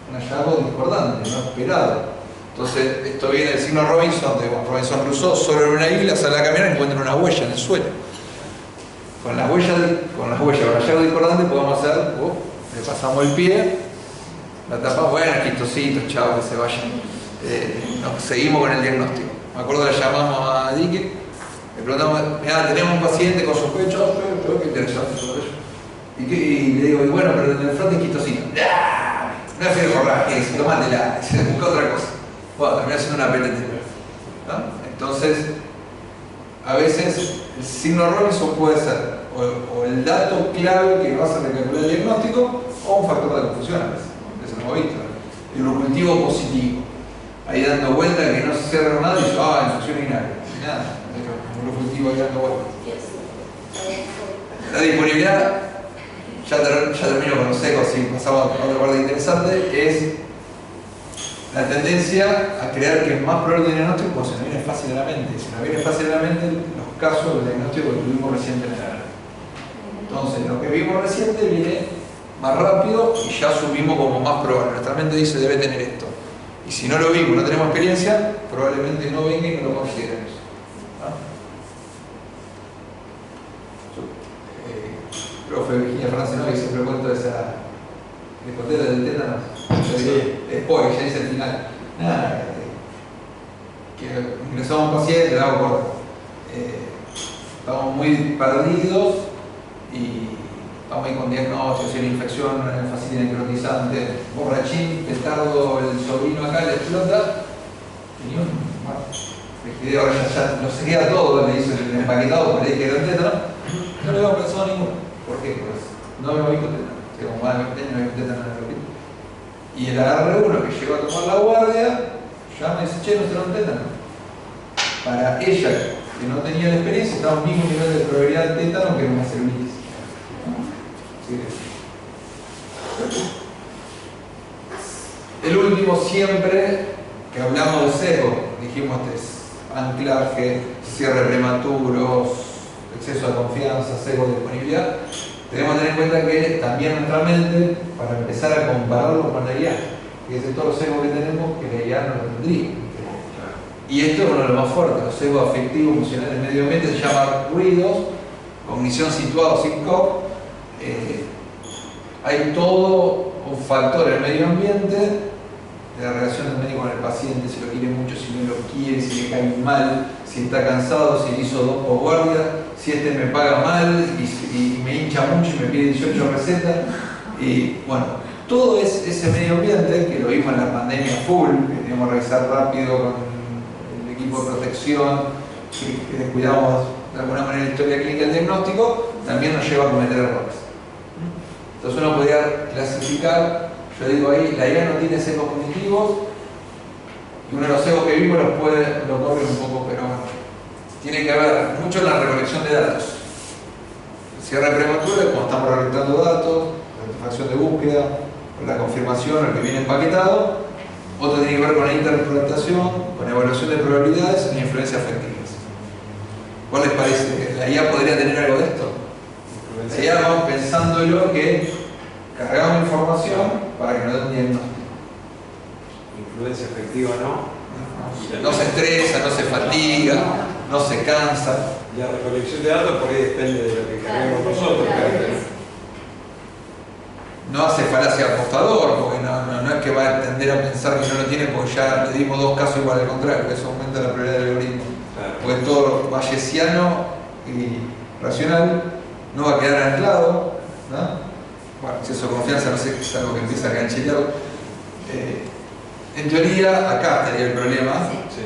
Un hallazgo discordante, no esperado. Entonces, esto viene del signo Robinson, de Robinson Crusoe, solo en una isla, sale a caminar y encuentra una huella en el suelo. Con las huellas, con el hallazgo discordante podemos hacer, le pasamos el pie, la tapamos, bueno, quitocitos, chao, que se vayan. Seguimos con el diagnóstico. Me acuerdo que le llamamos a Dique, le preguntamos, mira, tenemos un paciente con sospecha, qué interesante todo eso. Y le digo, y bueno, pero en el frente es quitocito. No es fiebre hemorrágica, tomátela, se busca otra cosa. Bueno, termina siendo una PTT. Entonces, a veces el signo Robinson puede ser o el dato clave que vas a recalcular el diagnóstico o un factor de confusión a veces. Eso lo hemos visto. El ocultivo positivo. Ahí dando vuelta que no se cierra nada y dice, infección urinaria. Nada, un ocultivo ahí dando vuelta. La disponibilidad, ya termino con los secos y pasamos a otra parte interesante, es la tendencia a creer que es más probable el diagnóstico cuando se nos viene fácil a la mente. Si nos viene fácil a la mente, los casos del diagnóstico que tuvimos reciente en la. Entonces, lo que vimos reciente viene más rápido y ya subimos como más probable. Nuestra mente dice debe tener esto. Y si no lo vimos, no tenemos experiencia, probablemente no venga y no lo consideremos. Profe Virginia Francino, que siempre cuento esa discoteca del tétano. Sí. Spoiler, ya dice el final. Nada, que ingresamos a un paciente, le hago corto. Estamos muy perdidos y estamos ahí con diagnósticos, una infección, una fascitis necrotizante, borrachín, petardo, el sobrino acá le explota. Y bueno, ahora ya lo seguía todo, le hizo el empaquetado, pero le dije que era el tétano. No le habíamos pensado ninguno. ¿Por qué? Pues no habíamos visto tétano. Como más de 20 años no había visto tétano en el hospital. Y el agarre uno que llegó a tomar la guardia, ya me dice, che, no será un tétano. Para ella, que no tenía la experiencia, estaba a un mismo nivel de probabilidad de tétano que una celulitis. El último siempre que hablamos de sesgo, dijimos anclaje, cierre prematuro, exceso de confianza, sesgo de disponibilidad. Tenemos que tener en cuenta que también nuestra mente, para empezar a compararlo con la IA, que es de todos los sesgos que tenemos, que la IA no lo tendría. Y esto es uno de los más fuertes, los sesgos afectivos, emocionales del medio ambiente, se llama ruidos, cognición situada o SINCOP. Hay todo un factor en el medio ambiente, de la relación del médico con el paciente, si lo quiere mucho, si no lo quiere, si le cae mal, si está cansado, si le hizo 2 por guardia, si me paga mal y me hincha mucho y me pide 18 recetas. Y bueno, todo ese medio ambiente, que lo vimos en la pandemia full, que teníamos que revisar rápido con el equipo de protección, que descuidamos de alguna manera la historia clínica del diagnóstico, también nos lleva a cometer errores. Entonces uno podría clasificar, yo digo ahí, la IA no tiene sesgos cognitivos, y uno de los sesgos que vimos lo corre un poco, pero tiene que ver mucho en la recolección de datos. El cierre prematuro es cuando estamos recolectando datos, la artefacción de búsqueda, la confirmación, el que viene empaquetado. Otro tiene que ver con la interpretación, con evaluación de probabilidades e influencias afectivas. ¿Cuál les parece? ¿La IA podría tener algo de esto? La IA vamos pensándolo que cargamos información para que nos dé un diagnóstico. Influencia efectiva no. No se estresa, no se fatiga, no se cansa. La recolección de datos por ahí depende de lo que carguemos nosotros. No hace falacia apostador, porque no es que va a tender a pensar que no lo tiene porque ya le dimos dos casos igual, al contrario, eso aumenta la probabilidad del algoritmo. Claro. Porque todo bayesiano y racional no va a quedar anclado, ¿no? Bueno, exceso de confianza, no sé, es algo que empieza a cancherear. En teoría, acá estaría el problema, sí,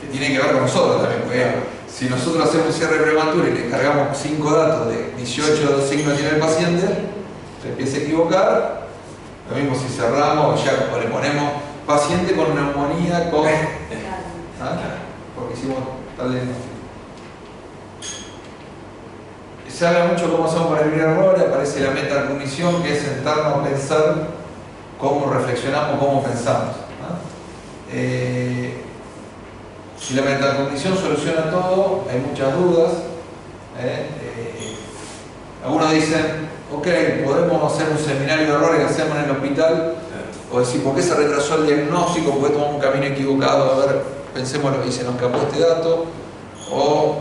que tiene que ver con nosotros también, porque si nosotros hacemos un cierre prematuro y le cargamos 5 datos de 18 signos que tiene el paciente, se empieza a equivocar. Lo mismo si cerramos ya o le ponemos paciente con neumonía, con... porque hicimos tal diagnóstico. Se habla mucho cómo hacemos para evitar errores, aparece la metacognición, que es sentarnos a pensar cómo reflexionamos, cómo pensamos. Si la metacognición soluciona todo, hay muchas dudas. Algunos dicen, ok, podemos hacer un seminario de errores que hacemos en el hospital, o decir, ¿por qué se retrasó el diagnóstico? ¿Por qué tomamos un camino equivocado? A ver, pensémoslo, y se nos escapó este dato, o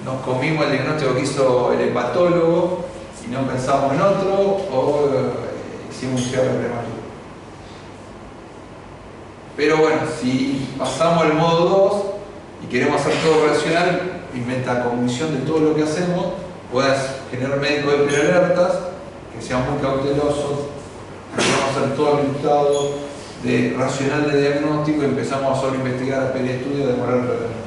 nos comimos el diagnóstico que hizo el hepatólogo y no pensamos en otro, o hicimos un cierre prematuro. Pero bueno, si pasamos al modo 2 y queremos hacer todo racional, y metacognición de todo lo que hacemos, puedes generar médicos de prealertas, que sean muy cautelosos, vamos a hacer todo el listado de racional de diagnóstico y empezamos a sobreinvestigar, a pedir estudios, a demorar el tratamiento.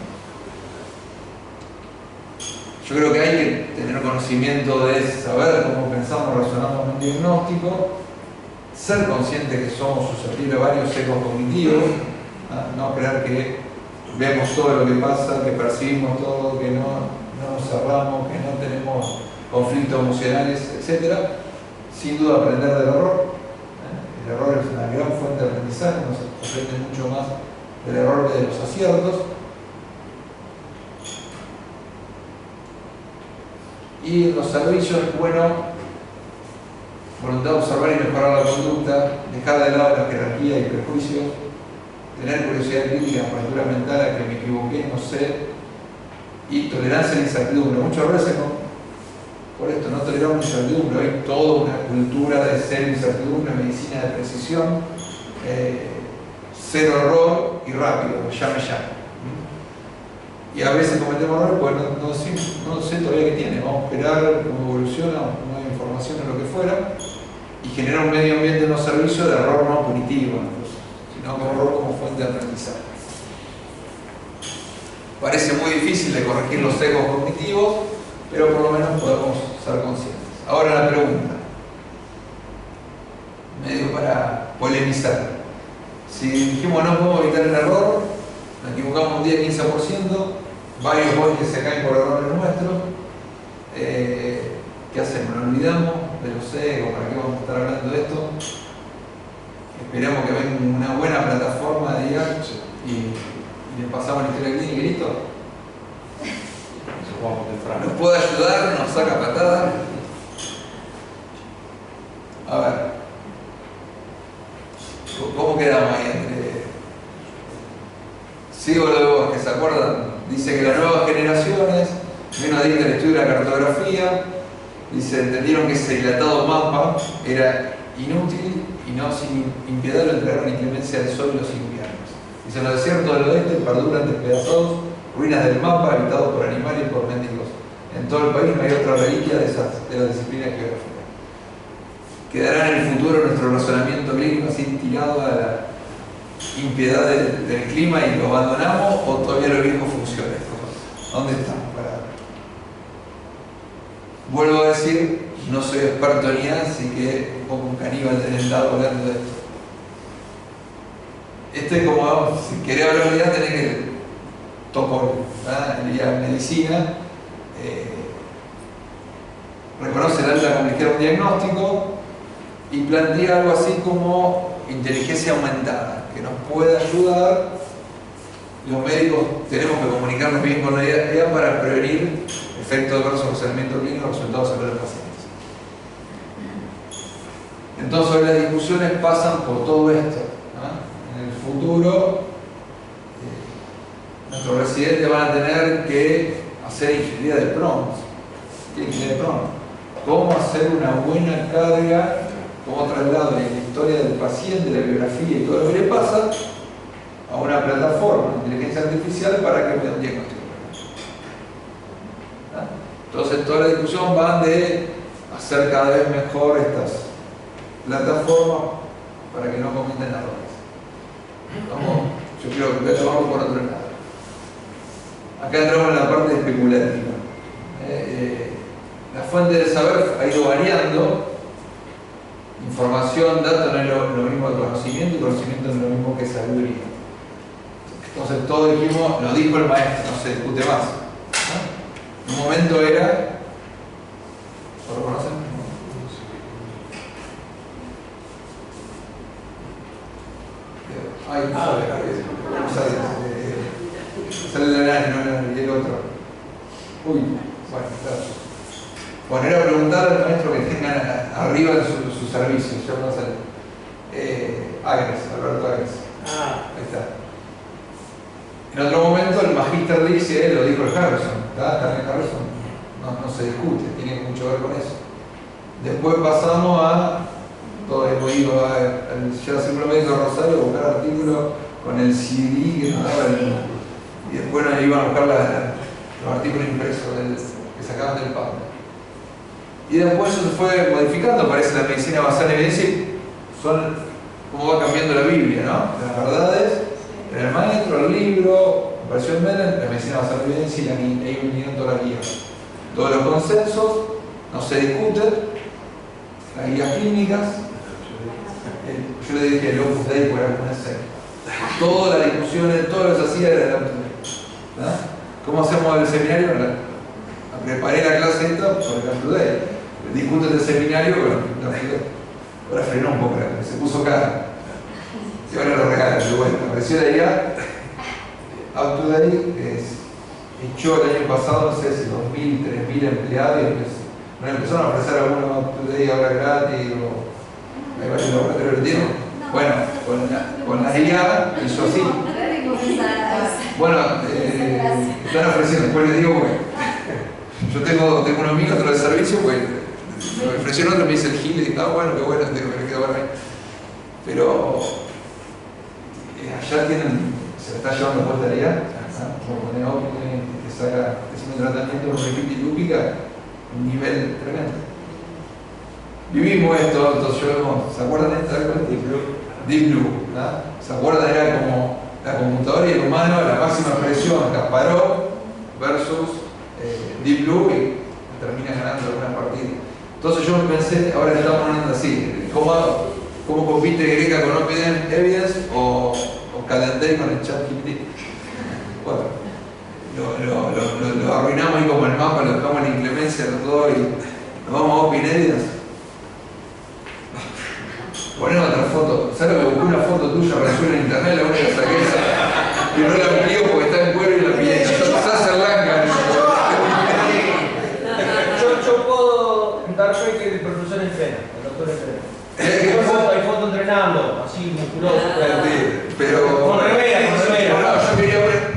Yo creo que hay que tener conocimiento de saber cómo pensamos, razonamos en un diagnóstico, ser consciente que somos susceptibles a varios sesgos cognitivos, no creer que vemos todo lo que pasa, que percibimos todo, que no nos cerramos, que no tenemos conflictos emocionales, etc. Sin duda aprender del error. El error es una gran fuente de aprendizaje, nos aprende mucho más del error que de los aciertos. Y en los servicios es bueno voluntad de observar y mejorar la conducta, dejar de lado la jerarquía y prejuicios, tener curiosidad crítica, apertura mental a que me equivoqué, no sé, y tolerancia a la incertidumbre. Muchas veces por esto no toleramos incertidumbre, hay toda una cultura de cero incertidumbre, medicina de precisión, cero error y rápido, llame. Y a veces cometemos errores porque no sé todavía qué tiene, vamos a esperar cómo evoluciona, nueva información o lo que fuera, y generar un medio ambiente en los servicios de error no punitivo, sino como error como fuente de aprendizaje. Parece muy difícil de corregir los sesgos cognitivos, pero por lo menos podemos ser conscientes. Ahora la pregunta, medio para polemizar. Si dijimos no podemos evitar el error, nos equivocamos un 10-15%, varios boys que se caen por errores nuestros, ¿qué hacemos? ¿Nos olvidamos de los sesgos? ¿Para qué vamos a estar hablando de esto? Esperemos que venga una buena plataforma de IA y le pasamos la historia clínica y listo. ¿Nos puede ayudar? ¿Nos saca patada? A ver, ¿cómo quedamos ahí entre... Sigo lo de vos, que se acuerdan, dice que las nuevas generaciones, menos adictas al estudio de la cartografía, dice, entendieron que ese dilatado mapa era inútil y no sin impiedad lo entregaron inclemencia del sol y los inviernos. Dice, en los desiertos del oeste perduran despedazados ruinas del mapa habitados por animales y por mendigos. En todo el país no hay otra reliquia de la disciplina geográfica. ¿Quedará en el futuro nuestro razonamiento clínico así tirado a la impiedad del clima y lo abandonamos, o todavía lo viejo funciona? ¿Dónde estamos? vuelvo a decir, no soy experto ni nada, así que un poco un caníbal del lado hablando de esto. Como, si querés hablar de IA, tenés que tocar la medicina, reconoce la alta complejidad de un diagnóstico y plantea algo así como inteligencia aumentada, que nos puede ayudar. Los médicos tenemos que comunicarnos bien con la IA para prevenir efectos adversos del procedimiento clínico resultados en los pacientes. Entonces las discusiones pasan por todo esto. En el futuro, nuestros residentes van a tener que hacer ingeniería de prompts. ¿Qué ingeniería de prompts? Cómo hacer una buena carga, cómo traslado la historia del paciente, la biografía y todo lo que le pasa a una plataforma de inteligencia artificial para que me dé un diagnóstico. Entonces toda la discusión va de hacer cada vez mejor estas plataformas para que no cometan errores. Yo creo que voy a tomarlo por otro lado. Acá entramos en la parte especulativa. La fuente del saber ha ido variando. Información, datos no es lo mismo que conocimiento, y conocimiento no es lo mismo que sabiduría. Entonces todos dijimos, lo dijo el maestro, no se discute más. En un momento era, ¿lo reconocen? Ay, no sabe. Sale el enano y el otro. Uy, bueno, claro. Bueno, era preguntar al maestro que tengan arriba de su servicio, ya no sé. Agres, Alberto Agres. Ahí está. En otro momento el magíster dice, lo dijo el Harrison, Carmen Harrison, no se discute, tiene mucho que ver con eso. Después pasamos a, todo hemos ido ya simplemente a Rosario a buscar artículos con el CD que nos daba y después nos iban a buscar los artículos impresos que sacaban del PAN. Y después eso se fue modificando, parece la medicina basada en evidencia, son cómo va cambiando la Biblia, ¿no? Las verdades, en el maestro, el libro, apareció en Mellen, la medicina basada en evidencia y ahí vinieron todas las guías. Todos los consensos, no se discuten, las guías clínicas, yo le dije el Opus Dei por alguna serie. Todas las discusiones, todo lo que se hacía era el Opus Dei. ¿Cómo hacemos el seminario? Preparé la clase esta por el Opus Dei. Discuten el seminario, bueno, ahora frenó un poco, se puso cara. Y ahora lo regalan, pero bueno, apareció de allá. Up to Date echó el año pasado, no sé si 2.000, 3.000 empleados y nos empezaron a ofrecer algunos Up to Date ahora gratis o hay varios laboratorios que tienen. Bueno, con la IA hizo así. Bueno, están ofreciendo, después les digo, bueno, yo tengo un amigo, otro de servicio, pues me ofreció otro, me dice el Gil y dije, bueno, qué bueno, tengo que quedar para mí. Pero allá se le está llevando puesta la IA, como Neopi que saca un tratamiento con repeat lúpica, un nivel tremendo. Vivimos esto, entonces ¿se acuerdan de esta? Deep Blue, ¿no? ¿Se acuerdan? Era como la computadora y el humano, la máxima expresión, Kasparov versus Deep Blue y termina ganando alguna partida. Entonces yo pensé, ahora le estamos poniendo así, ¿cómo compite Greca con Open Evidence o Calendar con el ChatGPT? Bueno, lo arruinamos ahí como el mapa, lo dejamos en inclemencia los dos y nos vamos a Open Evidence. Ponemos otra foto, ¿sabes lo que busqué? Una foto tuya resuelve en internet, la única que saqué esa y no la amplío porque está en cuero y la piel. Quizás se arranca. Yo puedo dar fe que el profesor entrena, el doctor entrena. Hay foto entrenando, así musculoso. Pero con remera. No,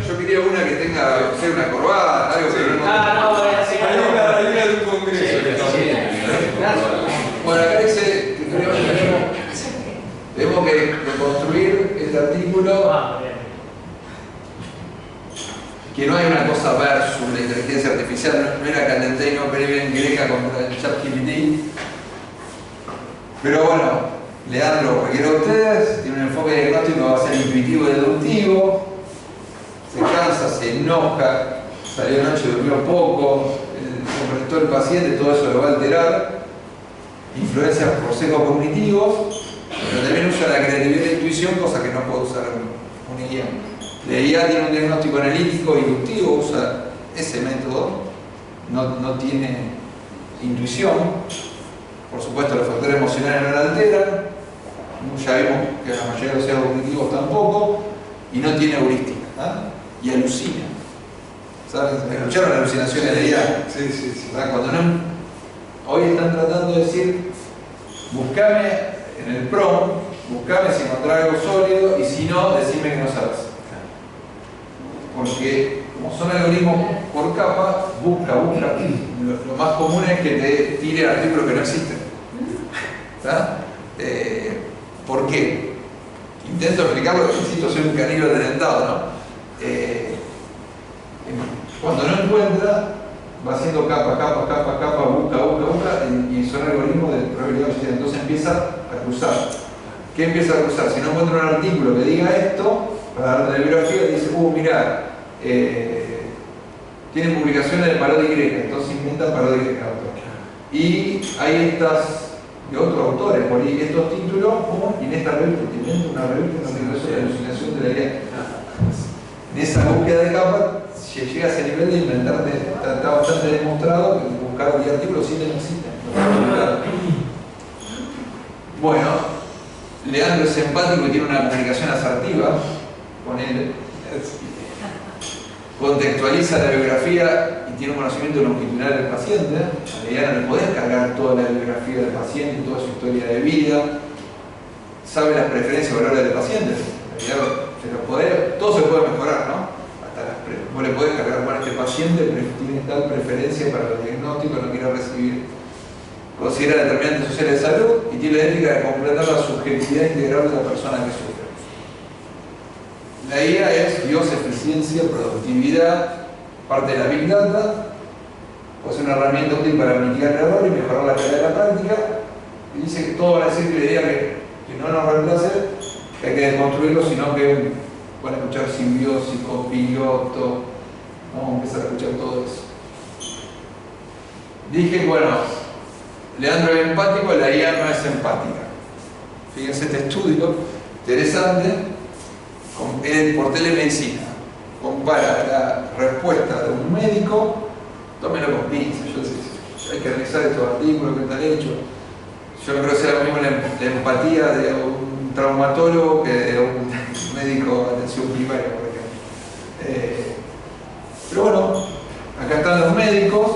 yo quería una que tenga, o sea, una corbata, algo que no. Así Hay una de un congreso. Bueno, acá dice que tenemos que construir este artículo. Que no hay una cosa versus la inteligencia artificial, no era Calendar y no Open Greca contra el ChatGPT. Pero bueno, Leandro, cualquiera de ustedes tiene un enfoque diagnóstico, va a ser intuitivo y deductivo, se cansa, se enoja, salió anoche, durmió poco, conectó el paciente, todo eso lo va a alterar, influencia por sesgos cognitivos, pero también usa la creatividad y la intuición, cosa que no puede usar un IA. La IA tiene un diagnóstico analítico inductivo, usa ese método, no tiene intuición, por supuesto los factores emocionales no la alteran, ya vimos que la mayoría de los sesgos cognitivos tampoco, y no tiene heurística, y alucina. ¿Saben? ¿Escucharon la alucinación de la IA? Sí. Cuando hoy están tratando de decir, buscame en el prompt, buscame si encontrar algo sólido, y si no, decime que no sabes. Porque como son algoritmos por capa, busca. Lo más común es que te tire artículos que no existen. ¿Por qué? Intento explicarlo, insisto, soy un canino atentado, ¿no? Cuando no encuentra, va haciendo capa, busca, y son algoritmos de probabilidad de suceder. Entonces empieza a cruzar. ¿Qué empieza a cruzar? Si no encuentra un artículo que diga esto, para dar la bibliografía, dice, mirá, tienen publicaciones de parodia griega, entonces inventan parodia griega. Y hay estas de otros autores, por ahí estos títulos, y en esta revista, te invento una revista en donde la alucinación de la idea. En esa búsqueda de capa, si llega a ese nivel de inventarte, está bastante demostrado que buscar 10 artículos sí no existen. Bueno, Leandro es empático y tiene una comunicación asertiva con él. Contextualiza la biografía y tiene un conocimiento longitudinal del paciente. A Leandro le podés cargar toda la biografía del paciente, toda su historia de vida. Sabe las preferencias y valores del paciente. Todo se puede mejorar, ¿no? Vos le podés cargar, bueno, este paciente tiene tal preferencia para los diagnósticos, no quiere recibir. Considera determinantes sociales de salud y tiene la ética de completar la subjetividad integral de la persona que sufre. La IA es Dios, eficiencia, productividad, parte de la Big Data, puede ser una herramienta útil para mitigar el error y mejorar la calidad de la práctica. Y dice que todo va a decir que la idea que no nos reemplace, que hay que desconstruirlo, sino que van a escuchar simbiosis, copiloto, vamos a empezar a escuchar todo eso. Dije, bueno, Leandro es empático, la IA no es empática. Fíjense este estudio interesante por telemedicina. Compara la respuesta de un médico, tómelo con pinzas, hay que revisar estos artículos que están hechos. Yo no creo que sea lo mismo la empatía de un traumatólogo que de un médico de atención primaria, por ejemplo. Pero bueno, acá están los médicos.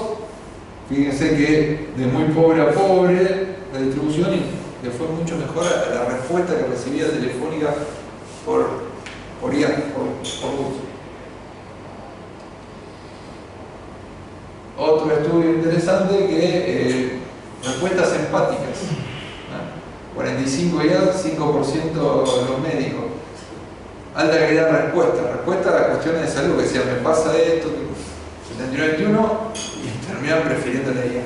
Fíjense que de muy pobre a pobre la distribución, y le fue mucho mejor a la respuesta que recibía telefónica por IA, por voz. Otro estudio interesante que respuestas empáticas. 45 IA, 5% los médicos. Alta calidad de respuesta a las cuestiones de salud, que decían, me pasa esto, 79-21, y terminan prefiriendo la IA.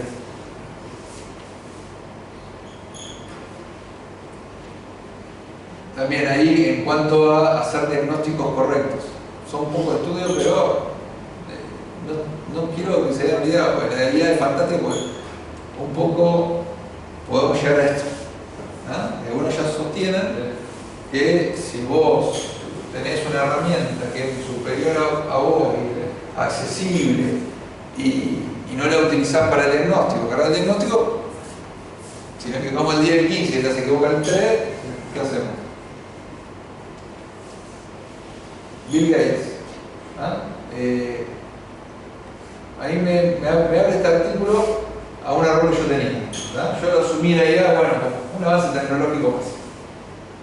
También ahí, en cuanto a hacer diagnósticos correctos, son pocos estudios, pero no quiero que se den una idea, porque la IA es fantástica, porque un poco podemos llegar a esto. Algunos ya sostienen que si vos tenés una herramienta que es superior a vos, accesible, y no la utilizás para el diagnóstico, para el diagnóstico, sino que como el 10 y el 15 y te se equivoca el 3, ¿qué hacemos? Bill Gates. Ahí me abre este artículo a un error que yo tenía. Yo lo asumí la idea, bueno, como un avance tecnológico más.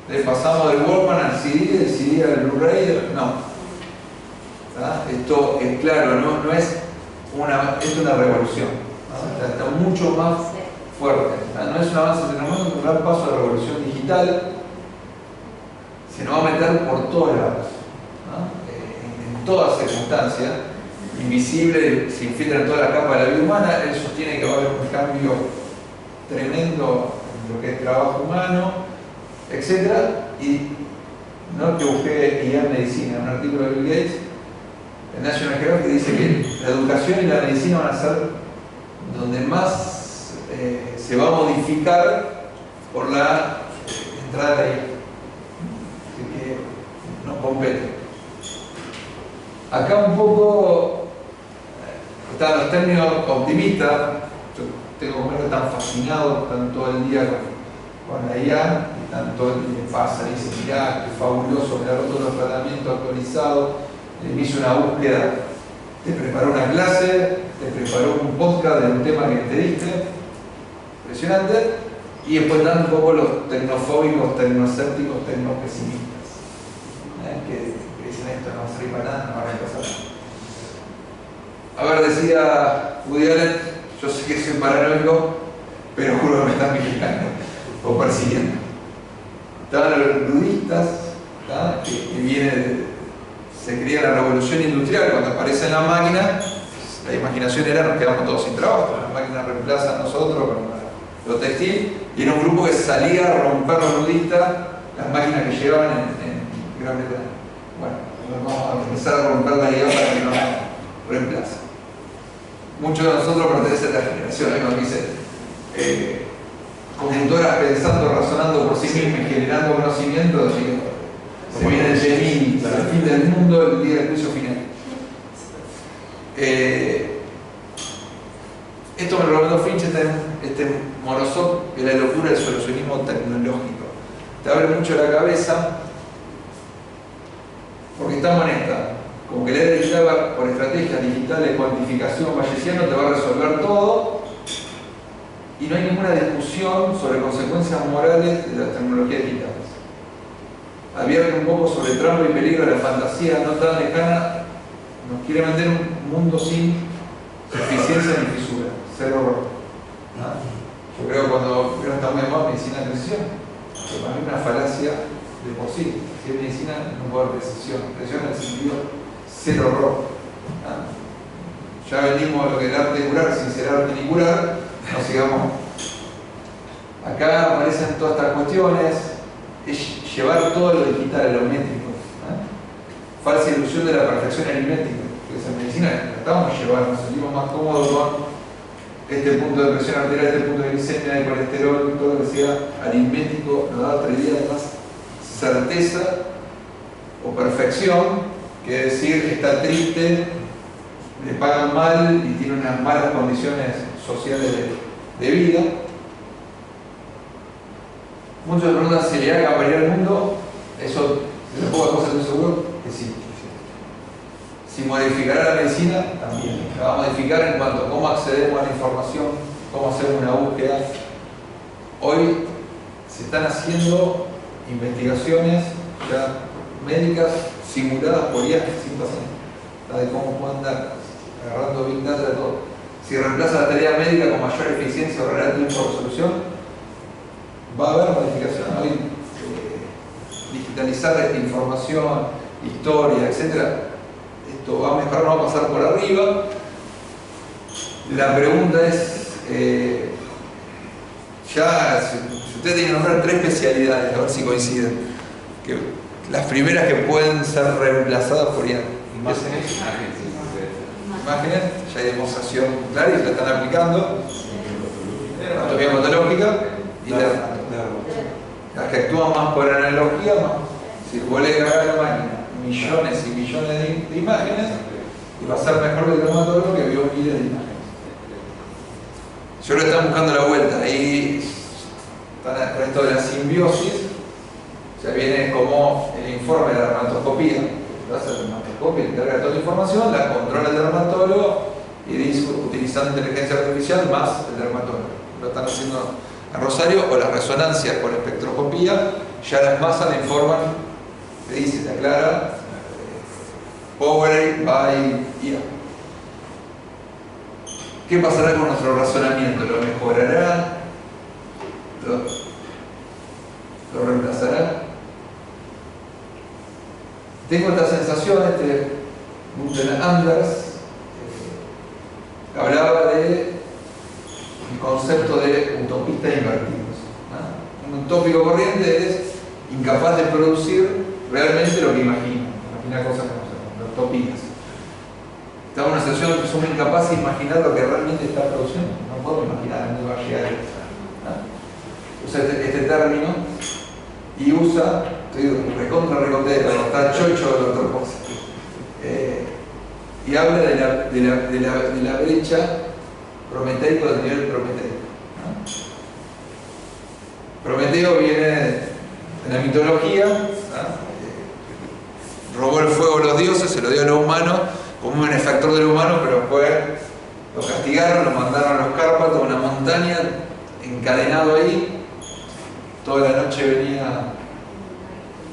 Le pasamos del Walkman al CD, del CD al Blu-ray, no. Esto es claro, no es una revolución. Está mucho más fuerte. No es un avance tecnológico, es un gran paso a la revolución digital. Se nos va a meter por todos lados. En todas circunstancias, invisible, se infiltra en toda la capa de la vida humana. Él sostiene que va a haber un cambio tremendo en lo que es trabajo humano, etc. Y no que busqué IA en medicina, un artículo de Bill Gates en National Geographic que dice que la educación y la medicina van a ser donde más se va a modificar por la entrada de la IA. Así que nos compete. Acá un poco están los términos optimistas. Yo tengo que ver tan fascinado, están todo el día con la IA, y están todo el día pasa, y dicen, mirá, qué fabuloso, mirá todos los tratamientos actualizados, me hizo una búsqueda, te preparó una clase, te preparó un podcast de un tema que te diste, impresionante, y después dan un poco los tecnofóbicos, tecnosépticos, tecnopesimistas, que dicen esto no va a servir para nada, no va a reemplazar nada. A ver, decía Woody Allen, yo sé que soy paranoico, pero juro que me están vigilando o persiguiendo. Estaban los budistas, que viene, se cría la revolución industrial, cuando aparecen las máquinas, la imaginación era nos quedamos todos sin trabajo, las máquinas reemplazan a nosotros con lo textil, y era un grupo que salía a romper los budistas, las máquinas que llevaban en Gran Bretaña. Bueno, vamos a empezar a romper la idea para que nos reemplace. Muchos de nosotros pertenecen a esta generación, cuando dice computadoras pensando, razonando por sí mismas y generando conocimiento, se viene el Gemini, el fin del mundo, el día del juicio final. Esto me lo recomendó Finch, este Morozov, que es la locura del solucionismo tecnológico. Te abre mucho la cabeza, porque estamos en esta. Como que la era digital por estrategias digitales, cuantificación bayesiana, te va a resolver todo, y no hay ninguna discusión sobre consecuencias morales de las tecnologías digitales. Advierte un poco sobre el trampo y peligro de la fantasía no tan lejana, nos quiere vender un mundo sin suficiencia ni fisura, cero horror. Yo creo que cuando está muy de moda medicina de precisión, pero para mí es una falacia de por sí. Si es medicina no puede haber precisión, precisión en el sentido cero horror. Ya venimos a lo que es el arte de curar sin ser arte ni curar, no sigamos. Acá aparecen todas estas cuestiones, es llevar todo lo digital a lo métrico. Falsa ilusión de la perfección aritmética, que en medicina la estamos llevando, nos sentimos más cómodos con este punto de presión arterial, este punto de glicemia, de colesterol, todo lo que sea aritmético, nos da otra idea de más certeza o perfección, que decir está triste, le pagan mal y tiene unas malas condiciones sociales de vida. Muchos me preguntan si le haga cambiar el mundo. Eso, de las pocas cosas estoy seguro que sí. Si modificará la medicina, también. La va a modificar en cuanto a cómo accedemos a la información, cómo hacer una búsqueda. Hoy se están haciendo investigaciones ya médicas simuladas por IA sin pacientes, de cómo pueden andar agarrando Big Data de todo. Si reemplaza la tarea médica con mayor eficiencia o real tiempo de resolución, va a haber modificación. Hoy digitalizar esta información, historia, etc. Esto va a mejorar, no va a pasar por arriba. La pregunta es, ya, si usted tiene que nombrar 3 especialidades, a ver si coinciden, que las primeras que pueden ser reemplazadas por IA. Imágenes, ya hay demostración clara y la están aplicando. Anatomía patológica y las que actúan más por analogía, más. Si vos le cargas a la máquina millones y millones de imágenes, y va a ser mejor que el dermatólogo que vio miles de imágenes. Yo creo que están buscando la vuelta. Ahí está con esto de la simbiosis. O sea, viene como el informe de la dermatoscopía. Lo hace el dermatoscopio, entrega toda la información, la controla el dermatólogo y dice, utilizando inteligencia artificial más el dermatólogo. Lo están haciendo en Rosario, o las resonancias por espectroscopía, ya las masas le informan, le dice, te aclara, powered by IA. ¿Qué pasará con nuestro razonamiento? ¿Lo mejorará? ¿Lo reemplazará? Tengo esta sensación, Gunther Anders hablaba del concepto de utopistas invertidos. Un utópico corriente es incapaz de producir realmente lo que imagina cosas que no son, utopías. estamos en una situación que somos incapaces de imaginar lo que realmente está produciendo. No podemos imaginar dónde va a llegar esto. Usa este término y usa, estoy recontero, está chocho el doctor José. Y habla de la brecha prometeico del nivel prometeico. Prometeo viene de la mitología, robó el fuego a los dioses, se lo dio a los humanos como un benefactor de los humanos, pero después lo castigaron, lo mandaron a los Cárpatos, a una montaña, encadenado ahí. Toda la noche venía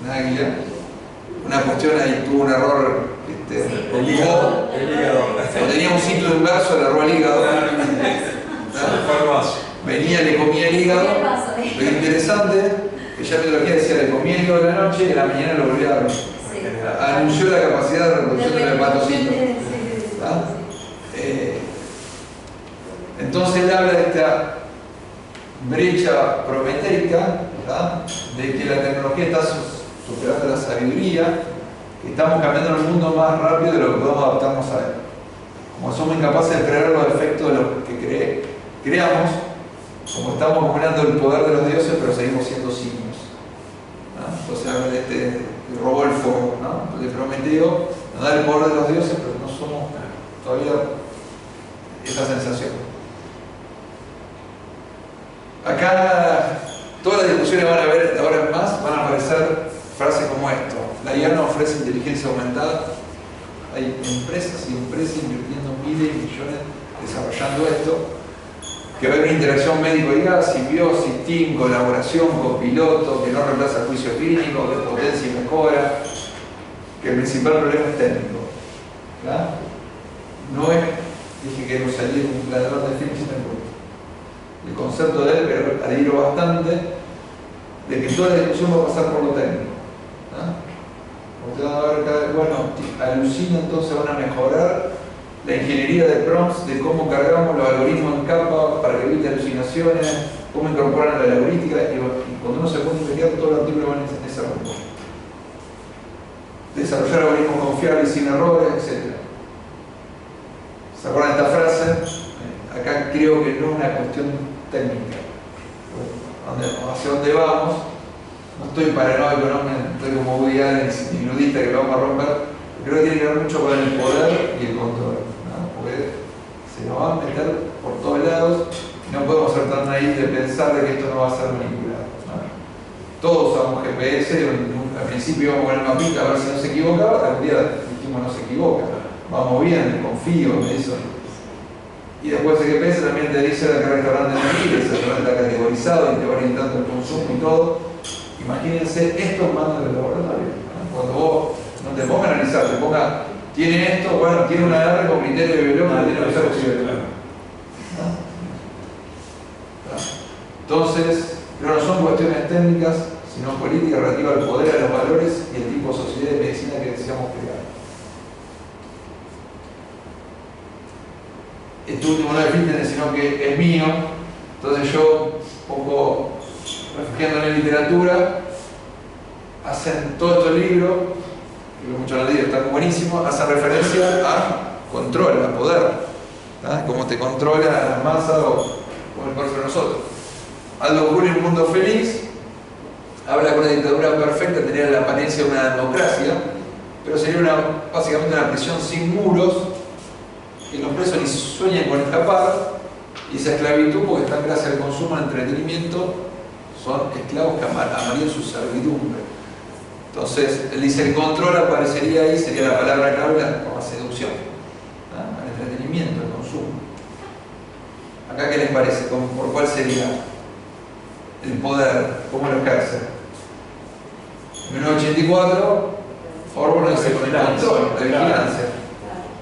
un águila, una cuestión ahí, tuvo un error, el hígado. Cuando tenía un ciclo inverso, le erró el hígado. Venía, le comía el hígado. Lo interesante, que ya la mitología decía, le comía el hígado de la noche y en la mañana lo volvía a dar. Anunció la capacidad de reproducción del hepatocito. Entonces él habla de esta brecha prometeica, de que la tecnología está superando la sabiduría, que estamos cambiando el mundo más rápido de lo que podemos adaptarnos a él. Como somos incapaces de crear los efectos de lo que creamos, como estamos acumulando el poder de los dioses, pero seguimos siendo simios. Entonces habla de este robó el fuego, de Prometeo, nos da el poder de los dioses, pero no somos todavía esa sensación. Acá todas las discusiones van a ver ahora en más, van a aparecer frases como esto: la IA no ofrece inteligencia aumentada. Hay empresas y empresas invirtiendo miles y millones desarrollando esto, que va a haber una interacción médico-IA, simbiosis, team, colaboración, copiloto, que no reemplaza el juicio clínico, que potencia y mejora, que el principal problema es técnico. No es, dije que no salía un ladrón de film sin el concepto de él, pero adhiero bastante, de que toda la discusión va a pasar por lo técnico. Porque van a ver cada vez, bueno, alucina, entonces van a mejorar la ingeniería de prompts, de cómo cargamos los algoritmos en capa para que evite alucinaciones, cómo incorporan la heurística, y cuando uno se pone a investigar, todo el artículo va en ese rumbo. Desarrollar algoritmos confiables sin errores, etc. ¿Se acuerdan de esta frase? Acá creo que no es una cuestión técnica. Hacia dónde vamos, no estoy paranoico, no estoy como Woody Allen y nudista que lo vamos a romper. Creo que tiene que ver mucho con el poder y el control, porque se nos va a meter por todos lados y no podemos ser tan naivos de pensar de que esto no va a ser manipulado. Todos usamos GPS, al principio íbamos con el mapita a ver si no se equivocaba, algún día dijimos no se equivoca, vamos bien, confío en eso. Y después el GPS también te dice a qué restaurante no ir, ese restaurante está categorizado y te va orientando el consumo y todo. Imagínense esto en manos del laboratorio. Cuando vos no te pongas a analizar, te pongas, tiene esto, bueno, tiene una R con criterio de biológico, tiene que ser posible. Entonces, pero no son cuestiones técnicas, sino políticas relativas al poder, a los valores y el tipo de sociedad de medicina que deseamos crear. Este último no es fitness, sino que es mío, entonces yo, un poco refugiándome en literatura, hacen todos estos libros, que muchos han leído, están buenísimos, hacen referencia a control, a poder, cómo te controla la masa o el poder sobre nosotros. Aldo Cool en Un Mundo Feliz habla que una dictadura perfecta tendría la apariencia de una democracia, pero sería básicamente una prisión sin muros, que los presos ni sueñan con escapar, y esa esclavitud, porque están gracias al consumo, al entretenimiento, son esclavos que amarían su servidumbre. Entonces, él dice, el control aparecería ahí, sería la palabra clave, como seducción, al entretenimiento, al consumo. ¿Acá qué les parece? ¿Por cuál sería el poder? ¿Cómo lo ejerce? En 1984, Orwell dice con el control, la vigilancia.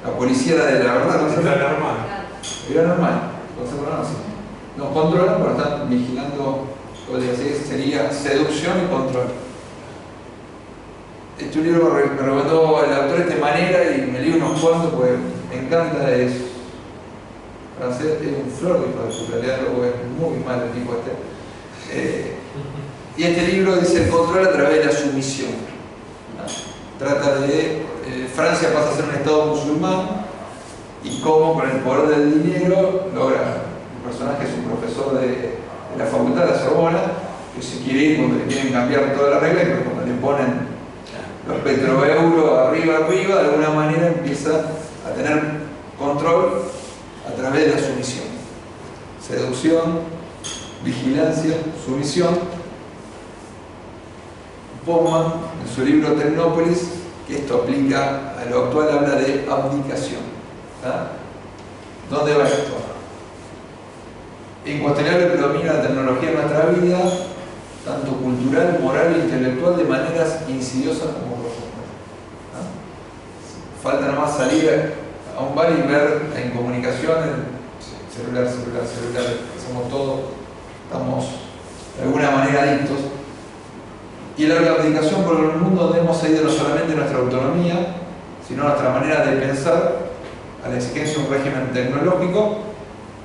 La policía de la verdad, ¿no? Era normal. Era normal, nos controlan, pero están vigilando todo el día. Así sería seducción y control. Este libro me recomendó el autor de esta manera y me leí unos cuantos porque me encanta eso. Francés es un flor de hijo de puta, leerlo es muy mal el tipo este. Y este libro dice el control a través de la sumisión. Trata de Francia pasa a ser un estado musulmán y cómo con el poder del dinero logra. El personaje es un profesor de la facultad de la Sorbona que se quiere ir cuando le quieren cambiar toda la regla, pero cuando le ponen los petroeuros arriba, de alguna manera empieza a tener control a través de la sumisión. Seducción, vigilancia, sumisión. Bauman, en su libro Tecnópolis, que esto aplica a lo actual, habla de abdicación. ¿Dónde va esto? Incuestionable predomina la tecnología en nuestra vida, tanto cultural, moral e intelectual, de maneras insidiosas como profundas. Falta nada más salir a un bar y ver en comunicación, celular, hacemos todo, estamos de alguna manera adictos. Y la abdicación por el mundo donde hemos cedido no solamente nuestra autonomía, sino nuestra manera de pensar a la exigencia de un régimen tecnológico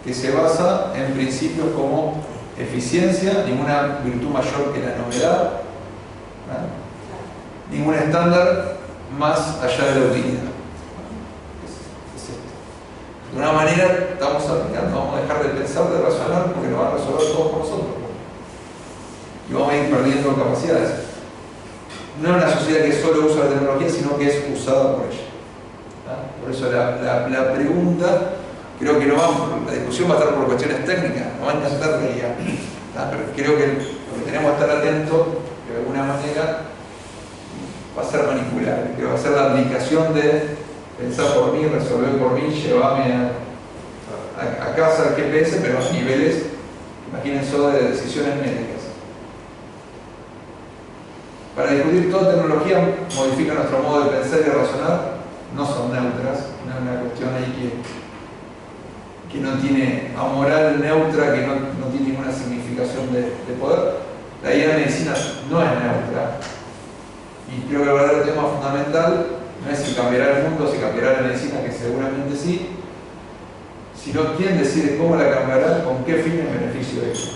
que se basa en principios como eficiencia, ninguna virtud mayor que la novedad, ningún estándar más allá de la utilidad. Es esto. De una manera estamos aplicando, vamos a dejar de pensar, de razonar, porque nos va a resolver todo por nosotros. Y vamos a ir perdiendo capacidades. No es una sociedad que solo usa la tecnología, sino que es usada por ella. Por eso la pregunta, creo que no la discusión va a estar por cuestiones técnicas, no va a encantar la idea. Pero creo que lo que tenemos que estar atentos, que de alguna manera va a ser manipulable, que va a ser la aplicación de pensar por mí, resolver por mí, llevarme a casa el GPS, pero a niveles, imagínense, de decisiones médicas. Para discutir toda tecnología modifica nuestro modo de pensar y de razonar, no son neutras, no es una cuestión ahí que no tiene amoral neutra, que no tiene ninguna significación de poder. La idea de medicina no es neutra, y creo que el verdadero tema fundamental no es si cambiará el mundo, si cambiará la medicina, que seguramente sí, sino quién decide cómo la cambiará, con qué fin en beneficio de eso.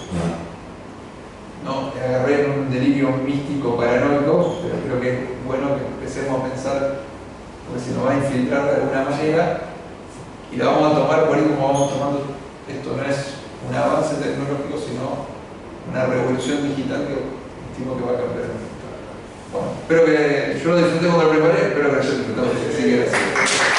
No agarré en un delirio místico paranoico, pero creo que es bueno que empecemos a pensar, porque se nos va a infiltrar de alguna manera y la vamos a tomar por ahí como vamos tomando. Esto no es un avance tecnológico, sino una revolución digital que estimo que va a cambiar el mundo. Bueno, espero que yo lo disfruté cuando lo preparé, espero que lo hayas disfrutado. Así que gracias.